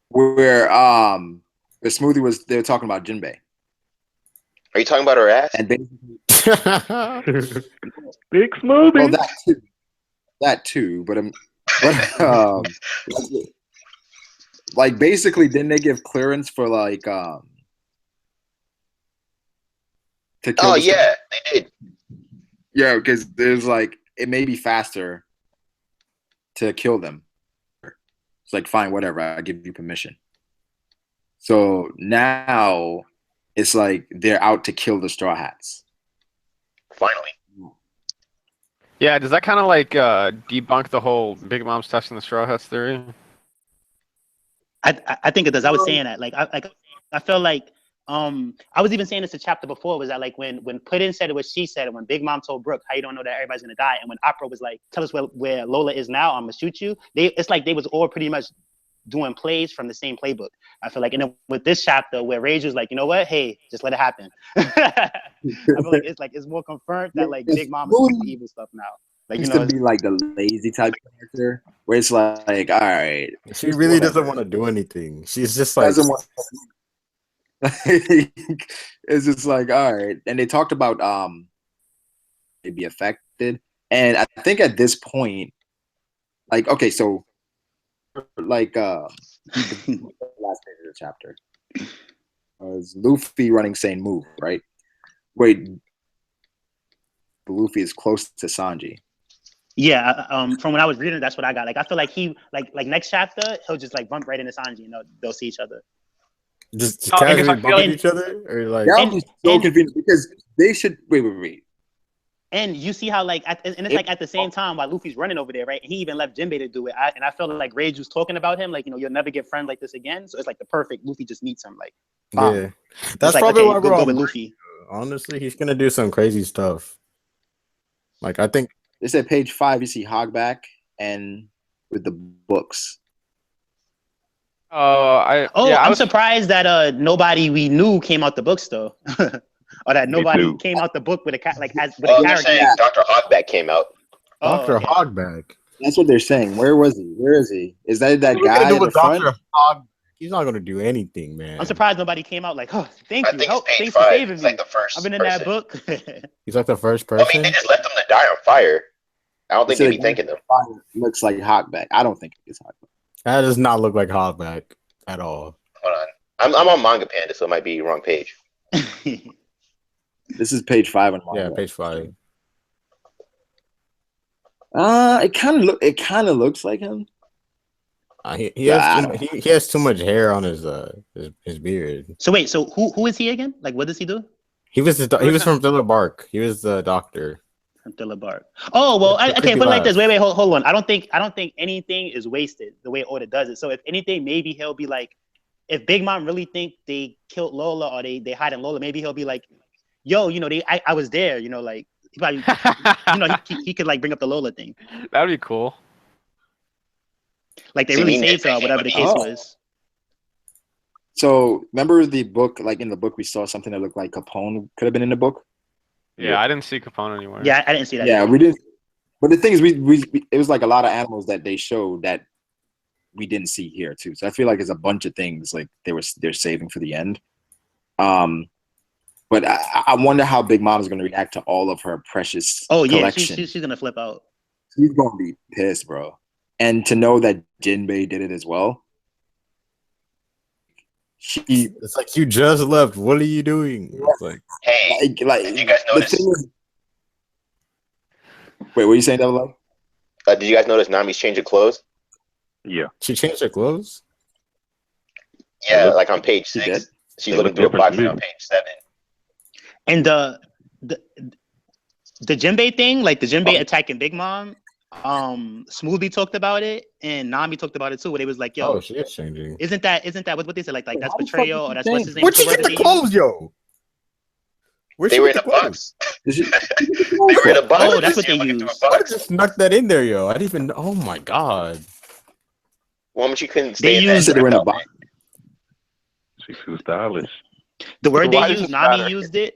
Where the smoothie they were talking about Jinbei. Are you talking about her ass? And basically, Big Smoothie. Well, that too, but like basically, didn't they give clearance for like to kill? Oh yeah, they did. Yeah, because there's like it may be faster to kill them. It's like fine, whatever. I give you permission. So now it's like they're out to kill the Straw Hats. Finally. Yeah, does that kind of like debunk the whole Big Mom's testing the Straw Hats theory? I think it does. I was saying that I feel like I was even saying this a chapter before, was that like when Puddin said it was she said it, when Big Mom told Brooke, how you don't know that everybody's gonna die, and when Opera was like, tell us where Lola is now, I'm gonna shoot you. It's like they was all pretty much doing plays from the same playbook. I feel like, and then with this chapter where Rage was like, you know what, hey, just let it happen. I feel like it's more confirmed that like Big Mom is doing evil stuff now. Like, used to be like the lazy type character where it's like, all right, she really doesn't want to do anything. She's just like, it's just like, all right. And they talked about they'd be affected, and I think at this point, like, okay, so like the last page of the chapter was Luffy running saying move, right? Wait, Luffy is close to Sanji. Yeah, from when I was reading, that's what I got. Like, I feel like he, like next chapter, he'll just like bump right into Sanji, and they'll see each other. Just Oh, because casually I feel bumping like- each other, or like That And- would be so and- convenient because they should wait. And you see how, like, and it's like at the same time while Luffy's running over there, right? And he even left Jinbei to do it. And I felt like Rage was talking about him, like, you'll never get friends like this again. So it's like the perfect Luffy just meets him, like, bam. yeah. It's That's like, probably okay, why we're go all with Luffy. honestly, he's gonna do some crazy stuff. Like I think They said page 5, you see Hogback and with the books. I'm surprised that nobody we knew came out the books though, or that nobody too. came out the book with a with a They're character. saying Dr. Hogback came out. Dr. Okay. Hogback. That's what they're saying. Where was he? Where is he? Is that What are we guy gonna do at the with front? Dr. Hogback? He's not gonna do anything, man. I'm surprised nobody came out like, oh, thank I you, think help, it's page thanks for 5. saving It's me. like the first I've been in person. that book. He's like the first I mean, person. they just left him to die on fire. I don't think They they'd said be thanking them. Looks like Hogback. I don't think it's Hogback. That does not look like Hogback at all. Hold on. I'm on Manga Panda, so it might be wrong page. This is page 5 on Yeah, Hogback. page 5. It kind of looks like him. He Yeah, has too much hair on his beard. So wait, so who is he again? Like, what does he do? He was from Thriller Bark. He was the doctor. Until Bark. Oh well, The okay. creepy Put it like this. laugh. Wait. Hold on. I don't think anything is wasted the way Oda does it. So if anything, maybe he'll be like, if Big Mom really think they killed Lola or they hide in Lola, maybe he'll be like, yo, I was there. Like he probably, he could like bring up the Lola thing. That'd be cool. Like they See, really me saved her, nitpicking whatever the would case be- was. So remember the book? Like in the book, we saw something that looked like Capone could have been in the book. Yeah, I didn't see Capone anywhere. Yeah, I didn't see that. Yeah, we didn't. But the thing is, we it was like a lot of animals that they showed that we didn't see here too. So I feel like it's a bunch of things like they're saving for the end. But I wonder how Big Mom is going to react to all of her precious Oh yeah, collection. she's gonna flip out. She's going to be pissed, bro. And to know that Jinbei did it as well. It's like you just left. What are you doing? It's like Hey, Did you guys notice? Wait, what are you saying, Double O? Did you guys notice Nami's change of clothes? Yeah. she changed her clothes. Yeah, look- like on page She 6. did? She's They looking look through a different box to me. on page 7. And the Jinbei thing, like the Jinbei attacking Big Mom, Smoothie talked about it and Nami talked about it too. Where they was like, yo, Oh, she is changing. isn't that what they said? Like that's How the fuck betrayal did or she that's what's change? his name? Where'd What's she the get word the that they use? clothes, yo? Where'd They she were in get a the clothes? box. Did she- They were in a box. Oh, that's what You're they looking through a use. I box. just snuck that in there, yo. I didn't even. Oh my god. Woman, she couldn't They stay in She that. used- said they were in a outfit. box. She's too stylish. The word Why they does used, it Nami matter? used it.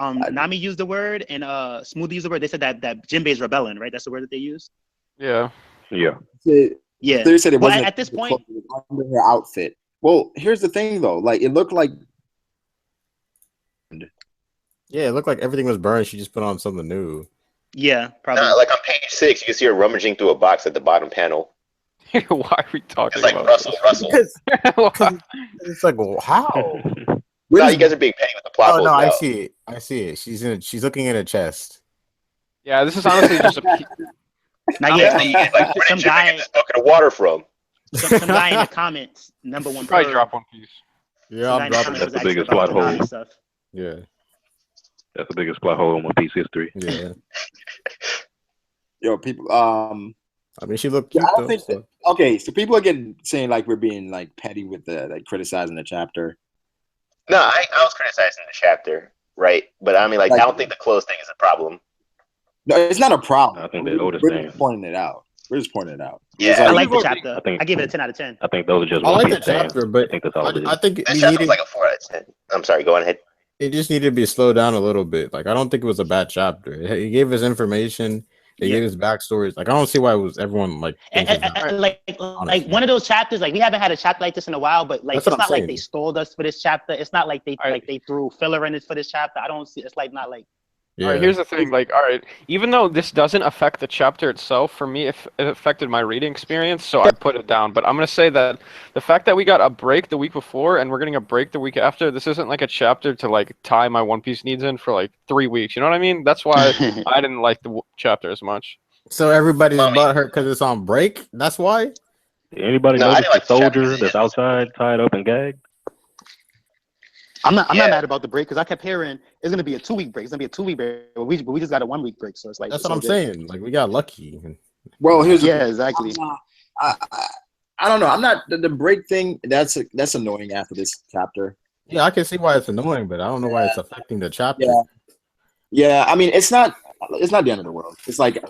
Nami used the word and Smoothie used the word. They said that Jinbei's rebelling, right? That's the word that they used. Yeah. Yeah. Yeah. They said it Well, wasn't at this the point- clothes, it was under her outfit. Well, here's the thing though. Like it looked like Yeah, it looked like everything was burned. She just put on something new. Yeah, probably. Like on page 6, you can see her rummaging through a box at the bottom panel. Why are we talking It's like about Russell. Because this? it's like, well, how? Where No, does- you guys are being petty with the plot Oh holes no, now. I see it. I see it. She's looking in a chest. Yeah, this is honestly just a. Now, yeah, Like, where did some you guy, get this bucket of water from? some guy in the comments, number one. Probably perv, drop One Piece. Yeah, some guy I'm in the dropping comments That's was the asking biggest about plot the hole. Nami stuff. Yeah, That's the biggest plot hole in One Piece history. yeah. Yo, people. I mean, she looked Yeah, cute I don't though. think So. Okay, so people are getting saying like we're being like petty with the like criticizing the chapter. No, I was criticizing the chapter, right? But I mean, like, I don't think the clothes thing is a problem. No, it's not a problem. I think they noticed We're things. just pointing it out. We're just pointing it out. Yeah, It's I like- like the people are- chapter. I think- I gave it a 10 out of 10. I think those are just I One like Piece the fans. chapter, but I think that's all it is. I think This we chapter needed. was like a 4 out of 10. I'm sorry, go on ahead. It just needed to be slowed down a little bit. Like I don't think it was a bad chapter. It gave us information. It Yeah. gave us backstories. Like I don't see why it was everyone like. thinks it's bad. Like Honestly. one of those chapters, like we haven't had a chapter like this in a while, but like That's it's what not I'm like saying. they stalled us for this chapter. It's not like they Alright. like they threw filler in it for this chapter. I don't see. It's like not like All right, here's the thing. Like, all right, even though this doesn't affect the chapter itself, for me, it affected my reading experience, so I put it down. But I'm gonna say that the fact that we got a break the week before and we're getting a break the week after, this isn't like a chapter to like tie my One Piece needs in for like 3 weeks. You know what I mean? That's why I didn't like the chapter as much. So everybody's butthurt because it's on break. That's why. Anybody No, I notice didn't like the the chapter soldier because that's outside tied up and gagged? I'm not mad about the break because I kept hearing it's gonna be a 2-week break. It's gonna be a 2-week break. But we just got a 1-week break, so it's like That's it's what I'm good. saying. Like we got lucky. Well, here's the Yeah, thing. exactly. I don't know. I'm not the break thing. That's annoying after this chapter. Yeah, I can see why it's annoying, but I don't know why it's affecting the chapter. Yeah. I mean, it's not the end of the world. It's like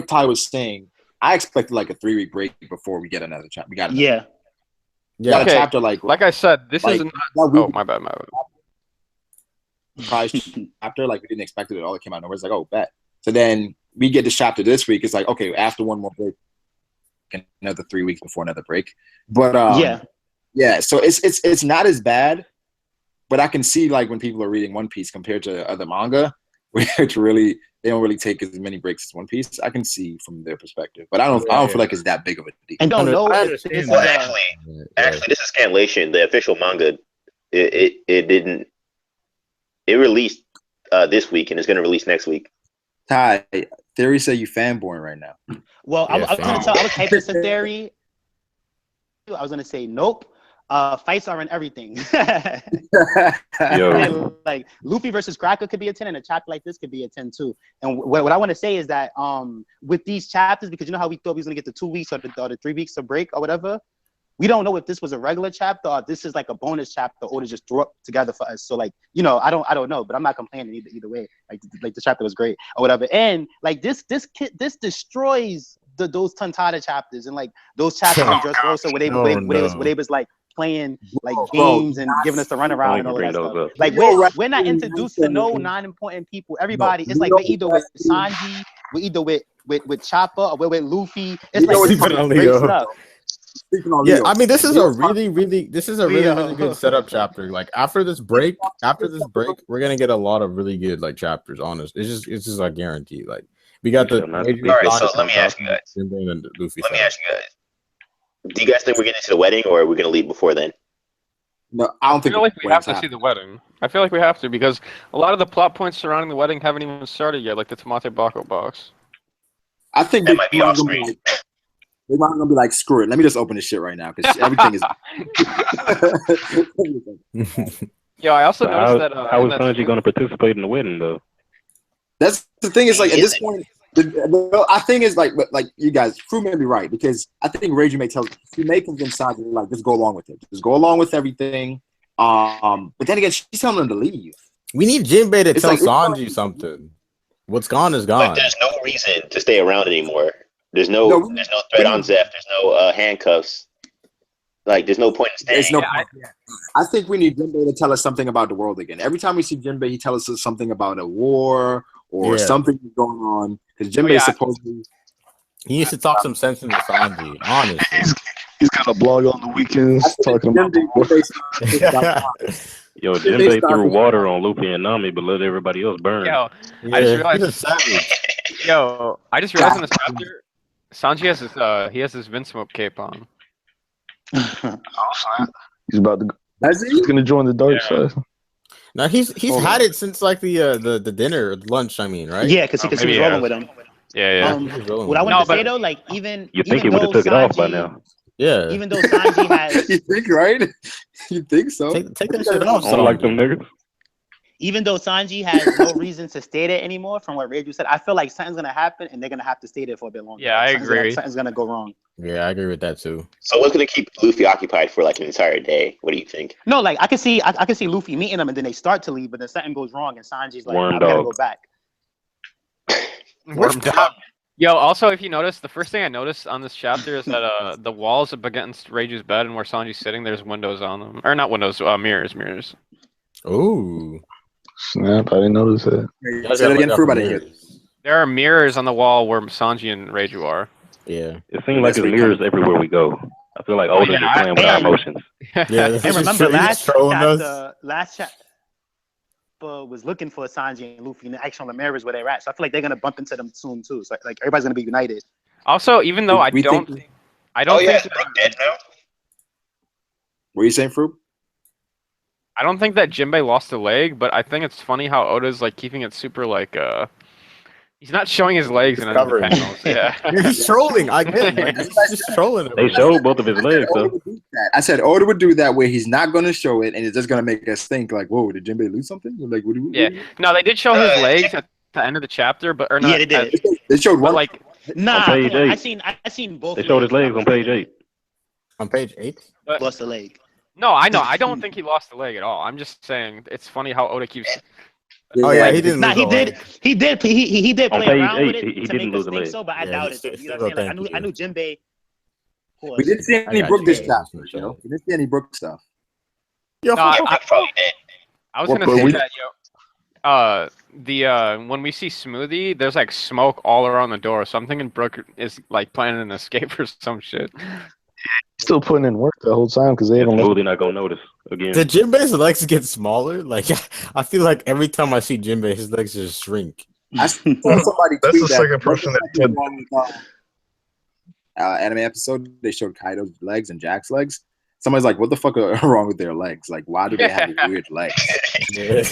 Ty was saying. I expected like a 3-week break before we get another chapter. We got a chapter like I said, this is not. Oh, my bad. Chapter like we didn't expect it at all. It came out of nowhere. It's like, oh, bet. So then we get this chapter this week. It's like, okay, after one more break, another 3 weeks before another break. But yeah. So it's not as bad. But I can see like when people are reading One Piece compared to other manga, which really they don't really take as many breaks as One Piece. I can see from their perspective, but I don't feel like it's that big of a deal. And don't know if this is actually this is cancellation. The official manga, it released this week and it's going to release next week. Ty, Theory said you fanboying right now. Well, I was hyping some Theory. I was gonna say nope. Fights are in everything. Yo. Like Luffy versus Cracker could be a 10, and a chapter like this could be a 10 too. And what I want to say is that with these chapters, because you know how we thought we was gonna get the 2 weeks or the 3 weeks of break or whatever, we don't know if this was a regular chapter or this is like a bonus chapter or to just throw up together for us. So like, you know, I don't know, but I'm not complaining either way. Like the chapter was great or whatever. And like this destroys those Tontada chapters and like those chapters in Dressrosa where they was like playing like games and giving us the runaround and all that stuff. Like we're not introduced to no non-important people. Everybody, it's like we're either with Sanji, we're either with Chopper, or we're with Luffy. It's like this is great stuff. Yeah, I mean, this is a really good setup chapter. Like after this break, we're gonna get a lot of really good like chapters. Honest, it's just a guarantee. Like we got the. All right, so let me ask you guys. Do you guys think we're getting to the wedding, or are we gonna leave before then? No, I don't think. I feel like we have to see the wedding. I feel like we have to because a lot of the plot points surrounding the wedding haven't even started yet, like the Tamate Bako box. I think that might be off screen. They're not gonna be like, screw it. Let me just open this shit right now because everything is. Yeah, I also noticed that. How is Sanji gonna participate in the wedding though? That's the thing. Is like at this point, I think it's like you guys, Crew may be right because I think Reiju may convince Sanji like just go along with it, just go along with everything. But then again, she's telling him to leave. We need Jinbei to tell Sanji something. What's gone is gone. But there's no reason to stay around anymore. There's no threat on Zeph. There's no handcuffs. Like, there's no point in staying. There's no point. I think we need Jinbei to tell us something about the world again. Every time we see Jinbei, he tells us something about a war or something going on. Because Jinbei is supposedly... He needs to talk some sense into Sanji, honestly. He's got a blog on the weekends talking about the war. Yo, Jinbei threw water on Luffy and Nami, but let everybody else burn. Yo, I just realized in this chapter, Sanji has his Vince Smoke cape on. He's about to. He's gonna join the dark side. Now he's had it since like the dinner, lunch. I mean, right? Yeah, because he was rolling with him. Yeah. What I want to say though, like even you think he would have took it off by now? Yeah. Even though Sanji has, you think right? You think so? Take that shit off. I don't like them niggas. Even though Sanji has no reason to stay there anymore, from what Reiju said, I feel like something's gonna happen and they're gonna have to stay there for a bit longer. Yeah, I agree. Something's gonna go wrong. Yeah, I agree with that too. So what's gonna keep Luffy occupied for like an entire day? What do you think? No, like I can see Luffy meeting them and then they start to leave, but then something goes wrong and Sanji's like, I gotta go back. Worm dog. Yo, also, if you notice, the first thing I noticed on this chapter is that the walls up against Reiju's bed and where Sanji's sitting, there's windows on them. Or not windows, mirrors. Ooh. Snap, I didn't notice that. Say it again for everybody here. There are mirrors on the wall where Sanji and Reiju are. Yeah. It seems like there's mirrors everywhere we go. I feel like Oda's just playing with our emotions. Yeah, and remember last chapter, was looking for Sanji and Luffy, and the actual mirrors where they're at. So I feel like they're gonna bump into them soon too. So like everybody's gonna be united. Also, even though I don't think Brook dead now? What are you saying, Fruit? I don't think that Jinbei lost a leg, but I think it's funny how Oda's like keeping it super like he's not showing his legs in any of the covering. panels. Yeah. He's trolling. I get it. Like, he's just trolling. They showed both of his legs, though. I said Oda would do that where he's not going to show it, and it's just going to make us think like, "Whoa, did Jinbei lose something?" Like, what do Yeah. No, they did show his legs at the end of the chapter, but or not. Yeah, they did. They showed one. Like, Nah, page I 8. seen both. They showed his legs on page 8. On page 8? Lost a leg. no, I know. I don't think he lost the leg at all. I'm just saying it's funny how Oda keeps. Oh yeah, he didn't. Nah, lose he a did. leg. He did. He did On play page around with 8, it he to didn't make us lose a think leg. so, but I Yeah, doubt he's it. You know still what I'm saying? Like, I knew Jinbei. We didn't see any got Brook you. this chapter, yo. We didn't see any Brook stuff. Yo, No, I Probably did. was Well, gonna but say we- that, when we see Smoothie, there's like smoke all around the door. So I'm thinking Brook is like planning an escape or some shit. Still putting in work the whole time because they haven't left. Smoothie not gonna notice again. did Jinbei's legs get smaller? Like, I feel like every time I see Jinbei, his legs just shrink. I saw somebody That's tweet the second person that said anime episode. They showed Kaido's legs and Jack's legs. Somebody's like, "What the fuck are wrong with their legs? Like, why do they have weird legs?" Does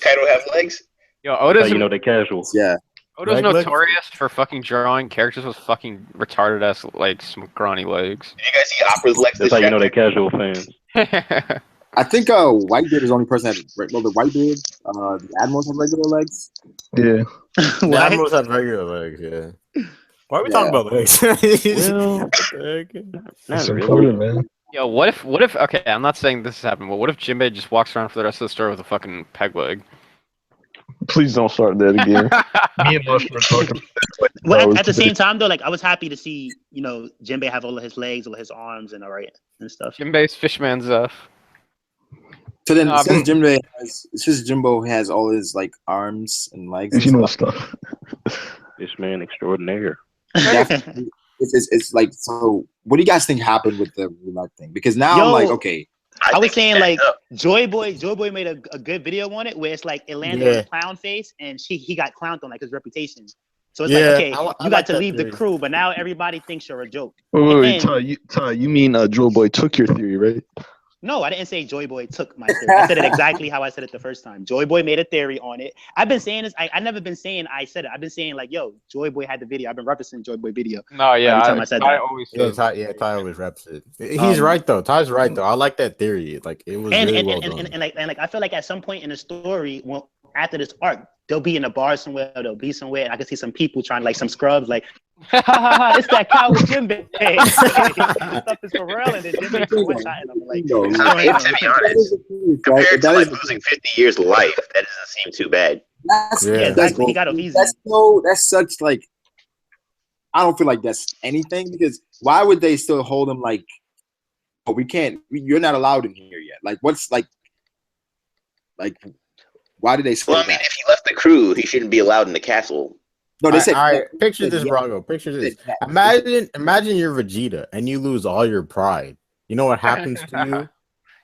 Kaido have legs? Yo, That's Oda's how you know they casual. Yeah, Oda's Leg legs? notorious for fucking drawing characters with fucking retarded ass like scrawny legs. Did you guys see Opera's legs That's this how you know they chapter? casual fans. I think Whitebeard is the only person that. Well, the Whitebeard, the admirals have regular legs. Yeah. The What? admirals have regular legs. Yeah. Why are we Yeah. talking about legs? Well, What the heck? not It's really. important, man. Yo, what if? Okay, I'm not saying this has happened, but what if Jinbei just walks around for the rest of the story with a fucking peg leg? Please don't start that again. Me and Lush were talking. Well, at the same time though, like I was happy to see Jinbei have all of his legs, all of his arms, and all right and stuff. Jinbei's fishman's So then, Nah, since Jimbo has all his like arms and legs, and You know stuff, stuff. This man extraordinaire. definitely, it's like. So, what do you guys think happened with the roulette thing? Because now I'm like, okay, I was think saying he like backed up. Joy Boy made a good video on it where it's like it landed on a clown face and he got clowned on like his reputation. So it's like, okay, I you like got to that leave the theory. crew, but now everybody thinks you're a joke. Wait, And Ty, you mean Joe Boy took your theory, right? no, I didn't say Joy Boy took my theory. I said it exactly how I said it the first time. Joy Boy made a theory on it. I've been saying this. I never been saying I said it. I've been saying like, yo, Joy Boy had the video. I've been referencing Joy Boy video. No, yeah, Every time I said I that. always Yeah, said Ty always reps it. He's right though. Ty's right though. I like that theory. Like it was And really and, well and, done. and like I feel like at some point in the story, well, after this arc, they'll be in a bar somewhere, they'll be somewhere, and I can see some people trying like some scrubs like, ha ha ha ha, it's that cow with Jinbei. This stuff is for real, and then Jinbei just one shot, and I'm like, No, what's no, going on? To be honest, compared to like losing 50 years of life, that doesn't seem too bad. That's, Yeah, Yeah, exactly. He got off easy. That's such like. I don't feel like that's anything because why would they still hold him like? Oh, we can't. You're not allowed in here yet. Like, what's like? Why did they say Well, I mean, that? if he left the crew, he shouldn't be allowed in the castle. No, they said. All right, picture this, yeah. Brago. Picture this. Yeah. Imagine you're Vegeta and you lose all your pride. You know what happens to you?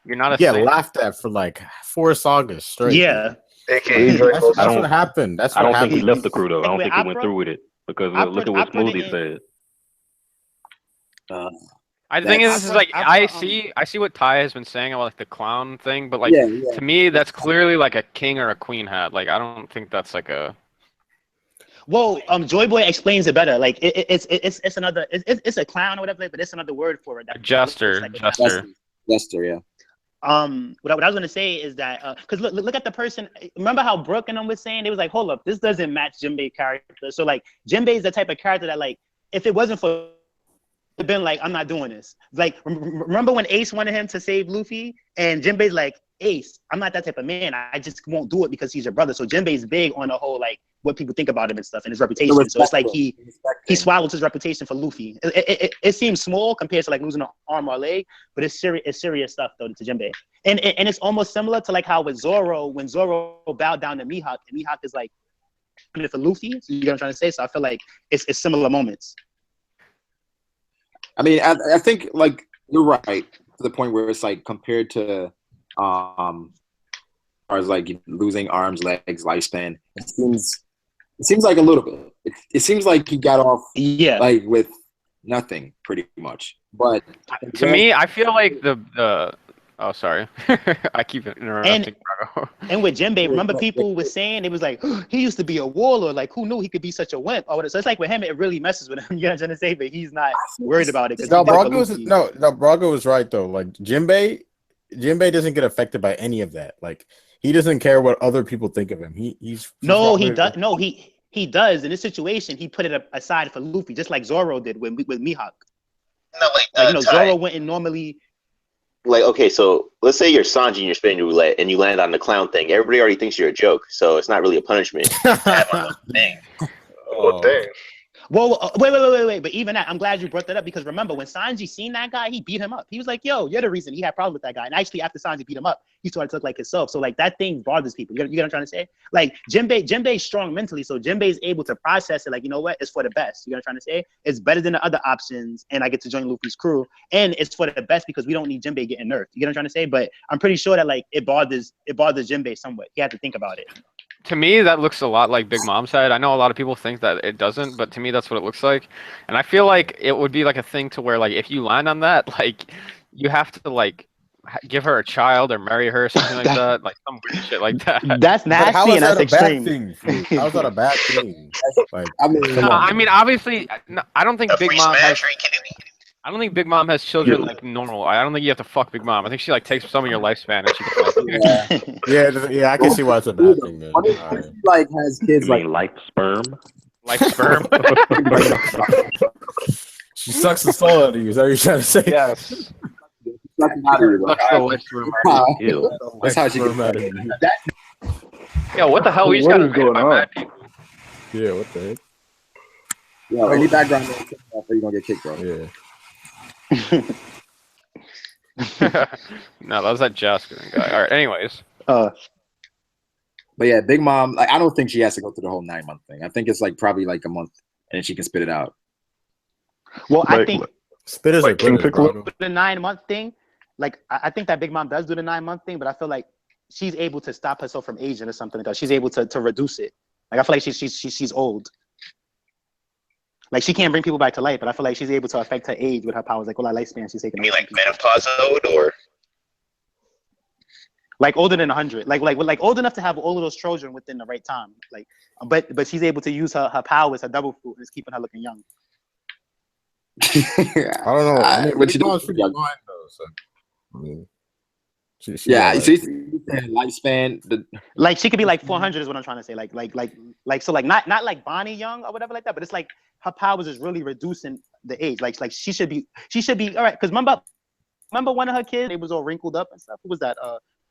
you're not a You get saint. laughed at for like 4 sagas straight. Yeah. AKA That's I don't- what happened. That's I what don't think he happened. left the crew though. I don't Wait, think he went Opera? through with it because Opera- look at what Opera Smoothie didn't- said. I think That's- this is like I Opera, see what Ty has been saying about like the clown thing, but like Yeah, yeah. to me that's clearly like a king or a queen hat. Like I don't think that's like a Well, Joy Boy explains it better. Like it's another it's a clown or whatever, but it's another word for it. That jester. looks like a Jester. Lester, yeah. What I was gonna say is that because look at the person. Remember how Brooke and them was saying they was like, hold up, this doesn't match Jinbei's character. So like Jinbei is the type of character that like if it wasn't for been like, I'm not doing this. Like, remember when Ace wanted him to save Luffy, and Jinbei's like, Ace, I'm not that type of man. I just won't do it because he's your brother. So Jinbei's big on the whole like what people think about him and stuff and his reputation. So it's like he swallows his reputation for Luffy. It seems small compared to like losing an arm or a leg, but it's serious stuff though to Jinbei. And it's almost similar to like how with Zoro, when Zoro bowed down to Mihawk, and Mihawk is like for Luffy. So you get what I'm trying to say? So I feel like it's similar moments. I mean, I think like you're right to the point where it's like compared to far as like losing arms, legs, lifespan. It seems like a little bit. It seems like he got off like with nothing pretty much. But to me, I feel like the oh, sorry. I keep interrupting. And with Jinbei, remember people were saying, it was like, oh, he used to be a warlord. Like, who knew he could be such a wimp? So it's like with him, it really messes with him. You know what I'm trying to say? But he's not worried about it. No, Brago was right, though. Like, Jinbei doesn't get affected by any of that. Like, he doesn't care what other people think of him. He does. No, he does. In this situation, he put it aside for Luffy, just like Zoro did with Mihawk. No, like Zoro wouldn't normally. Like, okay, so let's say you're Sanji and you're spinning your roulette and you land on the clown thing. Everybody already thinks you're a joke, so it's not really a punishment. Dang. Oh, dang. Well, wait. But even that, I'm glad you brought that up because remember when Sanji seen that guy, he beat him up. He was like, "Yo, you're the reason he had problems with that guy." And actually, after Sanji beat him up, he started to look like himself. So like that thing bothers people. You know what I'm trying to say? Like Jinbei's strong mentally, so Jinbei's able to process it. Like, you know what? It's for the best. You know what I'm trying to say? It's better than the other options, and I get to join Luffy's crew, and it's for the best because we don't need Jinbei getting nerfed. You know what I'm trying to say? But I'm pretty sure that like it bothers Jinbei somewhat. He had to think about it. To me, that looks a lot like Big Mom's head. I know a lot of people think that it doesn't, but to me, that's what it looks like. And I feel like it would be like a thing to where, like, if you land on that, like, you have to, like, give her a child or marry her or something like that. Like, some weird shit like that. That's nasty and that's extreme. How is that a bad thing? Like, I mean, obviously, I don't think Big Mom has... I don't think Big Mom has children like normal. I don't think you have to fuck Big Mom. I think she like takes some of your lifespan and she can like, yeah, I can see why it's a bad thing. Then. What if she like has kids like life sperm? Like sperm. She sucks the soul out of you. Is that what you're trying to say? Yes. That's how she gets mad at you. Yo, what the hell? We just got going on? Yeah, what the heck? Yo, any background noise, you're gonna get kicked, bro. Yeah. No, that was that Jasper guy. All right. Anyways. But yeah, Big Mom. Like, I don't think she has to go through the whole 9-month thing. I think it's like probably like a month, and then she can spit it out. Well, I think spit is a good the 9-month thing. Like, I think that Big Mom does do the 9-month thing, but I feel like she's able to stop herself from aging or something like that. She's able to reduce it. Like, I feel like she's old. Like, she can't bring people back to life, but I feel like she's able to affect her age with her powers. Like, all that lifespan she's taking. You mean like menopausal or? Like older than 100. Like old enough to have all of those children within the right time. Like, but she's able to use her powers, her double fruit, and it's keeping her looking young. I don't know. I mean, but she does pretty young though. So, I mean, she's saying lifespan. Like, she could be like 400 is what I'm trying to say. Like so like not like Bonnie Young or whatever like that, but it's like her powers is really reducing the age. Like she should be all right. Because remember one of her kids, it was all wrinkled up and stuff. Who was that?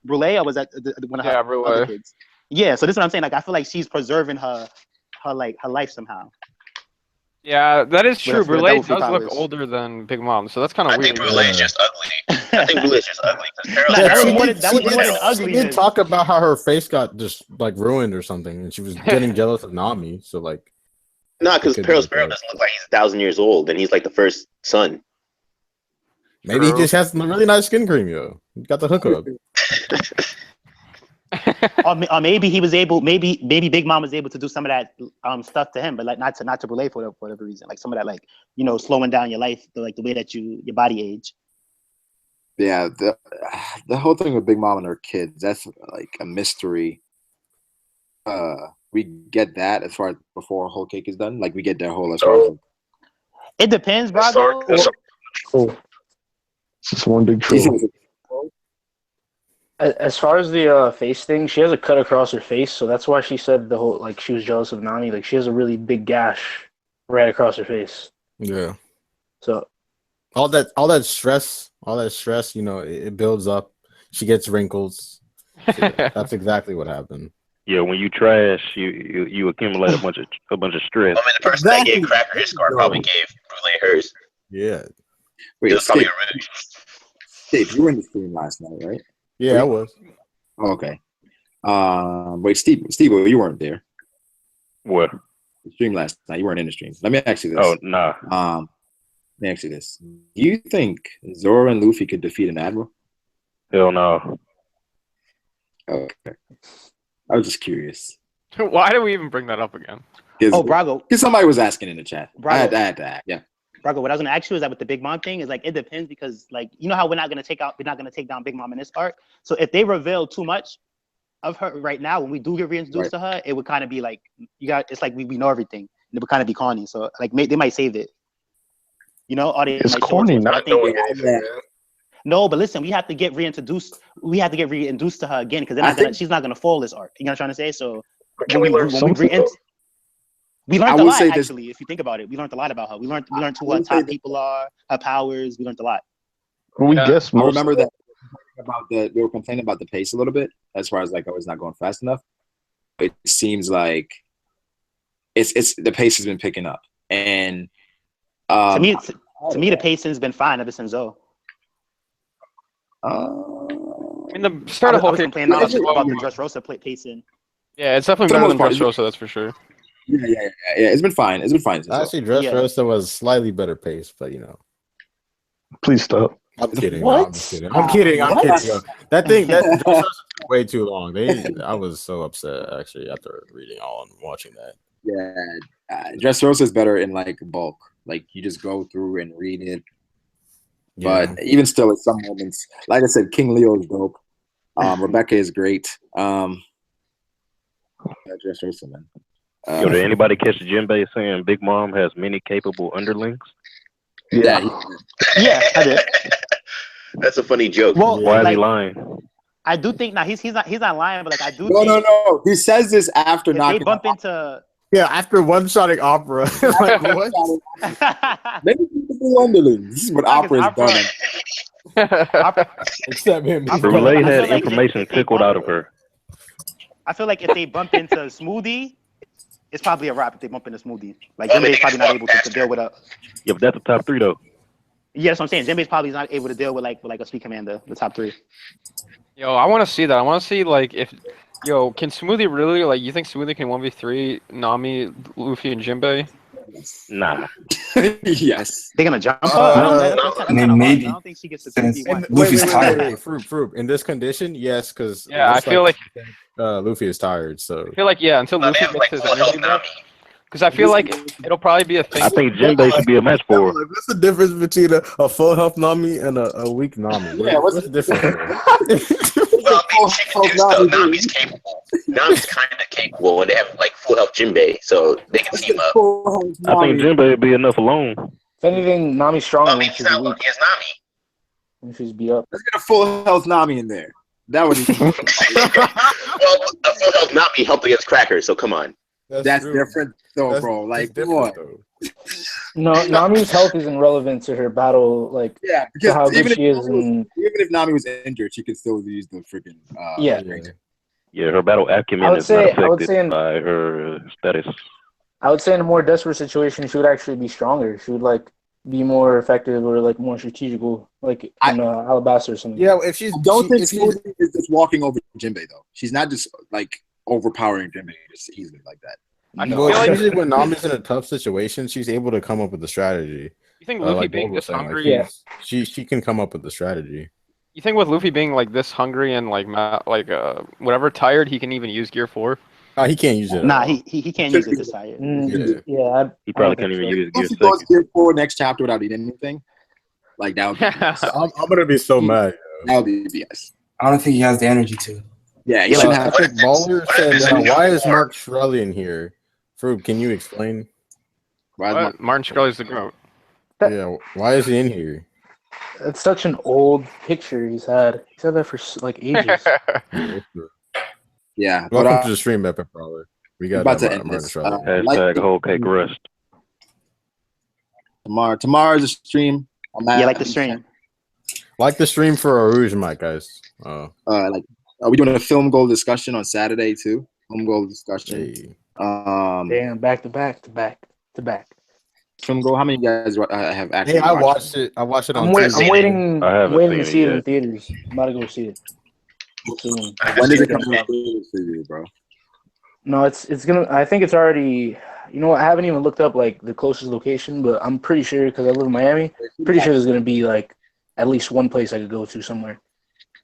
Brule, or was that one of her other kids? Yeah. So this is what I'm saying. Like, I feel like she's preserving her life somehow. Yeah, that is true. Brule does look older than Big Mom, so that's kind of weird. I think Brule is just ugly. I think Brule is just ugly. That was more than ugly. She did talk about how her face got just like ruined or something, and she was getting jealous of Nami. So like, no, because Pearl Sparrow doesn't look like he's 1,000 years old, and he's like the first son. Maybe he just has really nice skin cream, yo. He got the hookup. or maybe he was able. Maybe Big Mom was able to do some of that stuff to him, but like not to relate for whatever reason. Like some of that, like, you know, slowing down your life, like the way that your body age. Yeah, the whole thing with Big Mom and her kids, that's like a mystery. We get that as far as before Whole Cake is done. Like, we get that whole as far as it depends, Brago. It's one big troll. As far as the face thing, she has a cut across her face, so that's why she said the whole, like, she was jealous of Nami. Like, she has a really big gash right across her face. Yeah. So all that stress, you know, it builds up. She gets wrinkles. So that's exactly what happened. Yeah, when you trash, you accumulate a bunch of stress. I mean, the person that gave Cracker his scar probably gave Brule hers. Yeah. Wait, it was probably a rouge. Steve, you were in the stream last night, right? Yeah, I was. Oh, okay. Wait, Steve, you weren't there. What? The stream last night. You weren't in the stream. Let me ask you this. Oh, nah. Let me ask you this. Do you think Zoro and Luffy could defeat an admiral? Hell no. Okay. I was just curious. Why do we even bring that up again? Oh, Brago. Because somebody was asking in the chat. Brago. I had to ask. Yeah. Brago, what I was gonna ask you is that with the Big Mom thing is like it depends because like you know how we're not gonna take down Big Mom in this arc. So if they reveal too much of her right now, when we do get reintroduced to her, it would kind of be like it's like we know everything. And it would kind of be corny. So like they might save it. You know, or it's corny not knowing anything. No, but listen, we have to get reintroduced. We have to get reintroduced to her again because she's not gonna fall this arc. You know what I'm trying to say? So can we learn something? We learned a lot, actually, if you think about it. We learned a lot about her. We learned who her top people are, her powers. We learned a lot. We guess most. I remember that we were complaining about the pace a little bit as far as like it's not going fast enough. It seems like it's the pace has been picking up, and to me, the pacing's been fine ever since Zoe. I mean, the start of whole thing complaining about the Dressrosa pacing. Yeah, it's definitely better than Dressrosa, that's for sure. Yeah. It's been fine. Actually, Dressrosa was slightly better pace, but Please stop. I'm kidding. What? No, I'm kidding. I'm kidding. That Dressrosa was way too long. I was so upset actually after reading all and watching that. Yeah, Dressrosa is better in like bulk. Like you just go through and read it. Yeah. But even still, at some moments, like I said, King Leo is dope. Rebecca is great. Dressrosa, man. Did anybody catch Jinbei saying Big Mom has many capable underlings? Yeah, I did. That's a funny joke. Well, why is he lying? I do think he's not lying, but like I do. No. He says this after they bump into. Yeah, after one-shotting Opera. Like, what? Maybe people underlings, but Opera's done. Except him. The relay had information tickled out of her. I feel like if they bump into Smoothie, it's probably a wrap if they bump into Smoothie. Like Jinbei's probably not able to deal with a. Yeah, but that's the top three though. Yeah, that's what I'm saying. Jinbei's probably not able to deal with like a Sweet Commander, the top three. Yo, I want to see that. I want to see like if. Yo, can Smoothie really, like, you think Smoothie can 1v3 Nami, Luffy, and Jinbei? Nah. Yes. They're going to jump her? Maybe. I don't think she gets the 2v1. Luffy's tired. Fruit. In this condition, yes, because I feel like Luffy is tired, so. I feel like, until Luffy gets his energy back. Because I feel like it'll probably be a thing. I think Jinbei should be a match for her. What's the difference between a full health Nami and a weak Nami? Yeah, what's the difference? Well, I mean, she can do stuff. Nami's capable. Nami's kind of capable, and they have like full health Jinbei, so they can team up. I think Jinbei would be enough alone. If anything, Nami's stronger Nami, he's not lucky as Nami. when she's beat up. Let's get a full health Nami in there. That would be. Well, a full health Nami helped against Crackers, so come on. That's different, though, bro. Like, come on. No, Nami's health isn't relevant to her battle. Like, Yeah, to how because good she is. even if Nami was injured, she could still use the freaking. Yeah, her battle acumen is not affected by her status. I would say in a more desperate situation, she would actually be stronger. She would like be more effective or like more strategical, like in Alabasta or something. Yeah, if she's. I don't think Smoothie is just walking over Jinbei though. She's not just like overpowering Jinbei just easily like that. Usually when Nami's in a tough situation, she's able to come up with a strategy. You think Luffy being this hungry? Like, she can come up with the strategy. You think with Luffy being like this hungry and like whatever tired, he can even use Gear 4? He can't use it. Nah, he can't use it this tired. He probably can't even use Gear 6. If he goes Gear 4 next chapter without eating anything, like that would be I'm gonna be so mad. That would be BS. I don't think he has the energy to. Yeah, you should have. Baller said, "Why is Mark Shkreli in here?" Fruit, can you explain? Why Martin Shkreli's the GOAT. Yeah, why is he in here? It's such an old picture he's had. He's had that for like ages. Yeah. Welcome to the stream, Epic Brawler. We got about to end this. Hashtag whole cake rest. Tomorrow's a stream. Like the stream. Like the stream for Arouge, Mike, guys. Like, are we doing a film goal discussion on Saturday too? Film goal discussion. Hey. Damn, back to back. Film goal. How many guys have actually? Hey, I watched it. I watched it on. I'm waiting to see it in yet. theaters. I'm about to go see it. Soon. When does it come out for you, bro? No, it's gonna. I think it's already. You know what? I haven't even looked up like the closest location, but I'm pretty sure because I live in Miami. Pretty sure there's gonna be like at least one place I could go to somewhere.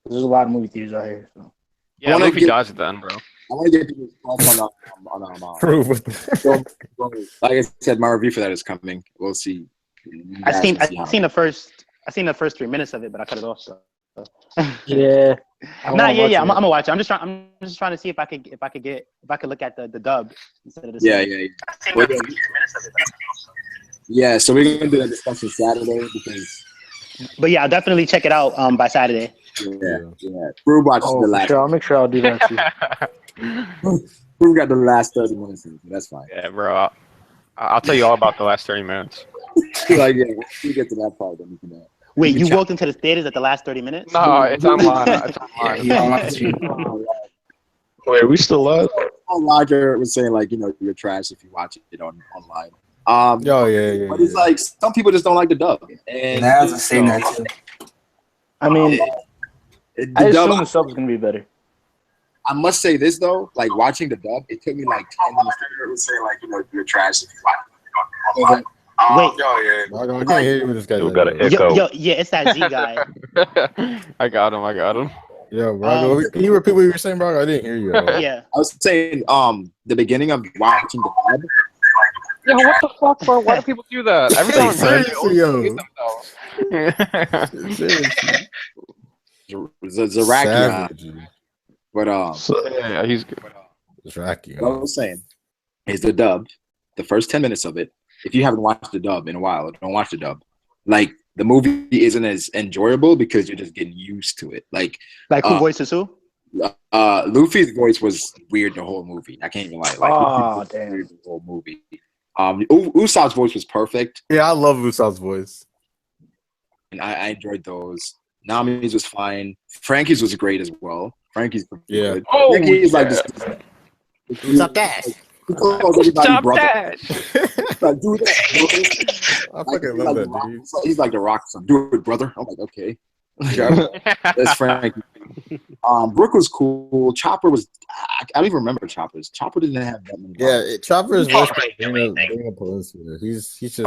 There's a lot of movie theaters out here. So. Yeah, Luffy dies at the end, bro. I want to get people's thoughts on like I said, my review for that is coming. We'll see. I seen the first 3 minutes of it, but I cut it off. So. Yeah. I'm gonna watch it. I'm just trying to see if I could look at the dub instead of the Yeah, so we're gonna do that discussion Saturday because. But yeah, I'll definitely check it out by Saturday. Yeah. Brew watched the last. Sure, I'll make sure I'll do that too. Brew got the last 30 minutes. That's fine. Yeah, bro. I'll tell you all about the last 30 minutes. Like, yeah, once we get to that part, then we can. Wait, you walked into the theaters at the last 30 minutes? No, it's online. It's online. Wait, are we still live? Roger was saying like, you're trash if you watch it online. Yeah. But it's like some people just don't like the dub. And I was saying that too. I mean, I assume the sub is gonna be better. I must say this though, like watching the dub, it took me like 10 minutes to say like, you're trash if you watch it online. Wait. I can't hear you with this guy. We got an echo. Yo, yeah, it's that Z guy. I got him. Yo, Brago, can you repeat what you were saying, Brago? I didn't hear you. Yeah. I was saying, the beginning of watching the dub. Yo, what the fuck, bro? Why do people do that? Every time Zaraki. But yeah, he's good. Zaraki. What I was saying is the dub, the first 10 minutes of it. If you haven't watched the dub in a while, don't watch the dub. Like the movie isn't as enjoyable because you're just getting used to it. Like who voices who? Luffy's voice was weird the whole movie. I can't even lie. Like, damn. Weird the whole movie. Usopp's voice was perfect. Yeah, I love Usopp's voice. And I enjoyed those. Nami's was fine. Frankie's was great as well. Frankie's good. Oh, Frankie's like this. Stop that. Stop that. Like, do that. I fucking love that, dude. He's like the Rock. So do it, brother. I'm like, okay. That's Frankie. Brooke was cool. Chopper was. I don't even remember Chopper's. Chopper didn't have that many. Yeah, Chopper's voice. He's just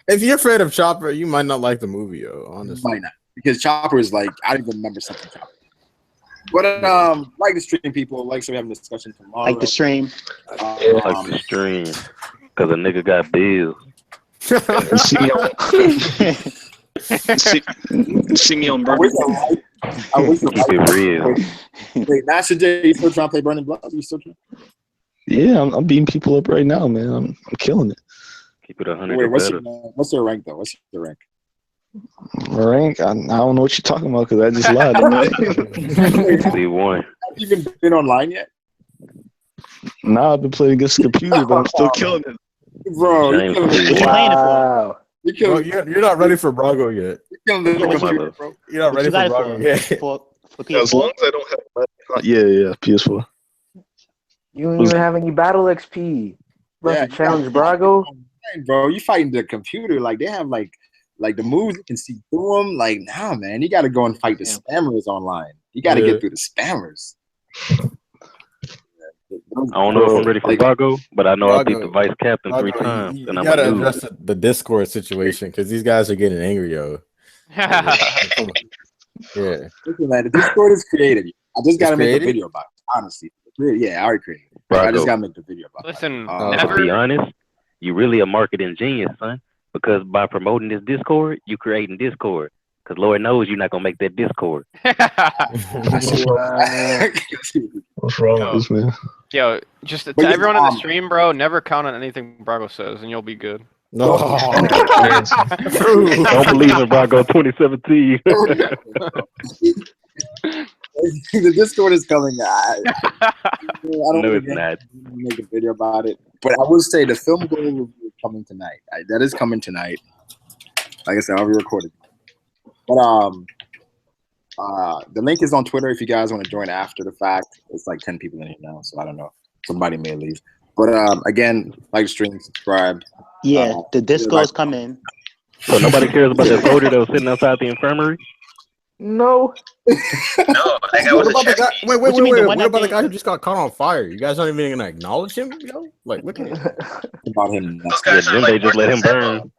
if you're afraid of Chopper, you might not like the movie, yo. Honestly, might not because Chopper is like I don't even remember something Chopper. But like the stream people, like so we having a discussion tomorrow. Like the stream. Like the stream, because a nigga got bills. See me on Burn. I wish Keep it real. Wait, Master J, you still trying to play Burning Blood? You still trying? Yeah, I'm beating people up right now, man. I'm killing it. Keep it 100. Wait, what's your rank though? What's your rank? Rank? I don't know what you're talking about because I just lied. C1. Have you even been online yet? Nah, I've been playing against the computer, but I'm still killing it. Bro, you're killing it. Wow. You're not ready for Brago yet. You're killing the computer, bro. You're not ready for Brago yet. For As long as I don't have yeah, PS4. You don't even have any battle XP. Challenge Brago. Bro, you fighting the computer like they have like the moves you can see through them. Like, nah, man, you got to go and fight the spammers online. You got to get through the spammers. I don't know if I'm ready for Brago, but I know I beat the vice captain 3 times. You got to address the Discord situation because these guys are getting angry, yo. Yeah. Listen, man, the Discord is creative. I just got to make a video about it, honestly. Yeah, I already created it. I just got to make the video about it. Listen, to be honest, you really a marketing genius, son. Because by promoting this Discord, you creating Discord. Because Lord knows you're not gonna make that Discord. What's wrong with this, man? Yo, just to everyone in the stream, bro, never count on anything Brago says, and you'll be good. No, don't believe in Brago 2017. The Discord is coming. I don't know it's not. Make a video about it, but I will say the film goal review is coming tonight. That is coming tonight. Like I said, I'll be recording. But the link is on Twitter if you guys want to join after the fact. It's like 10 people in here now, so I don't know. Somebody may leave. But again, like, stream, subscribe. Yeah, the Discord's coming. So nobody cares about that soldier that was sitting outside the infirmary? No. No, I think I was a chef. Wait. What about the guy who just got caught on fire? You guys aren't even gonna acknowledge him, yo? Like, look at about him. Guys Then they just let him burn.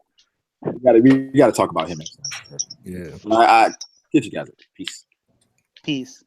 We gotta talk about him. yeah. I get you guys. Peace. Peace.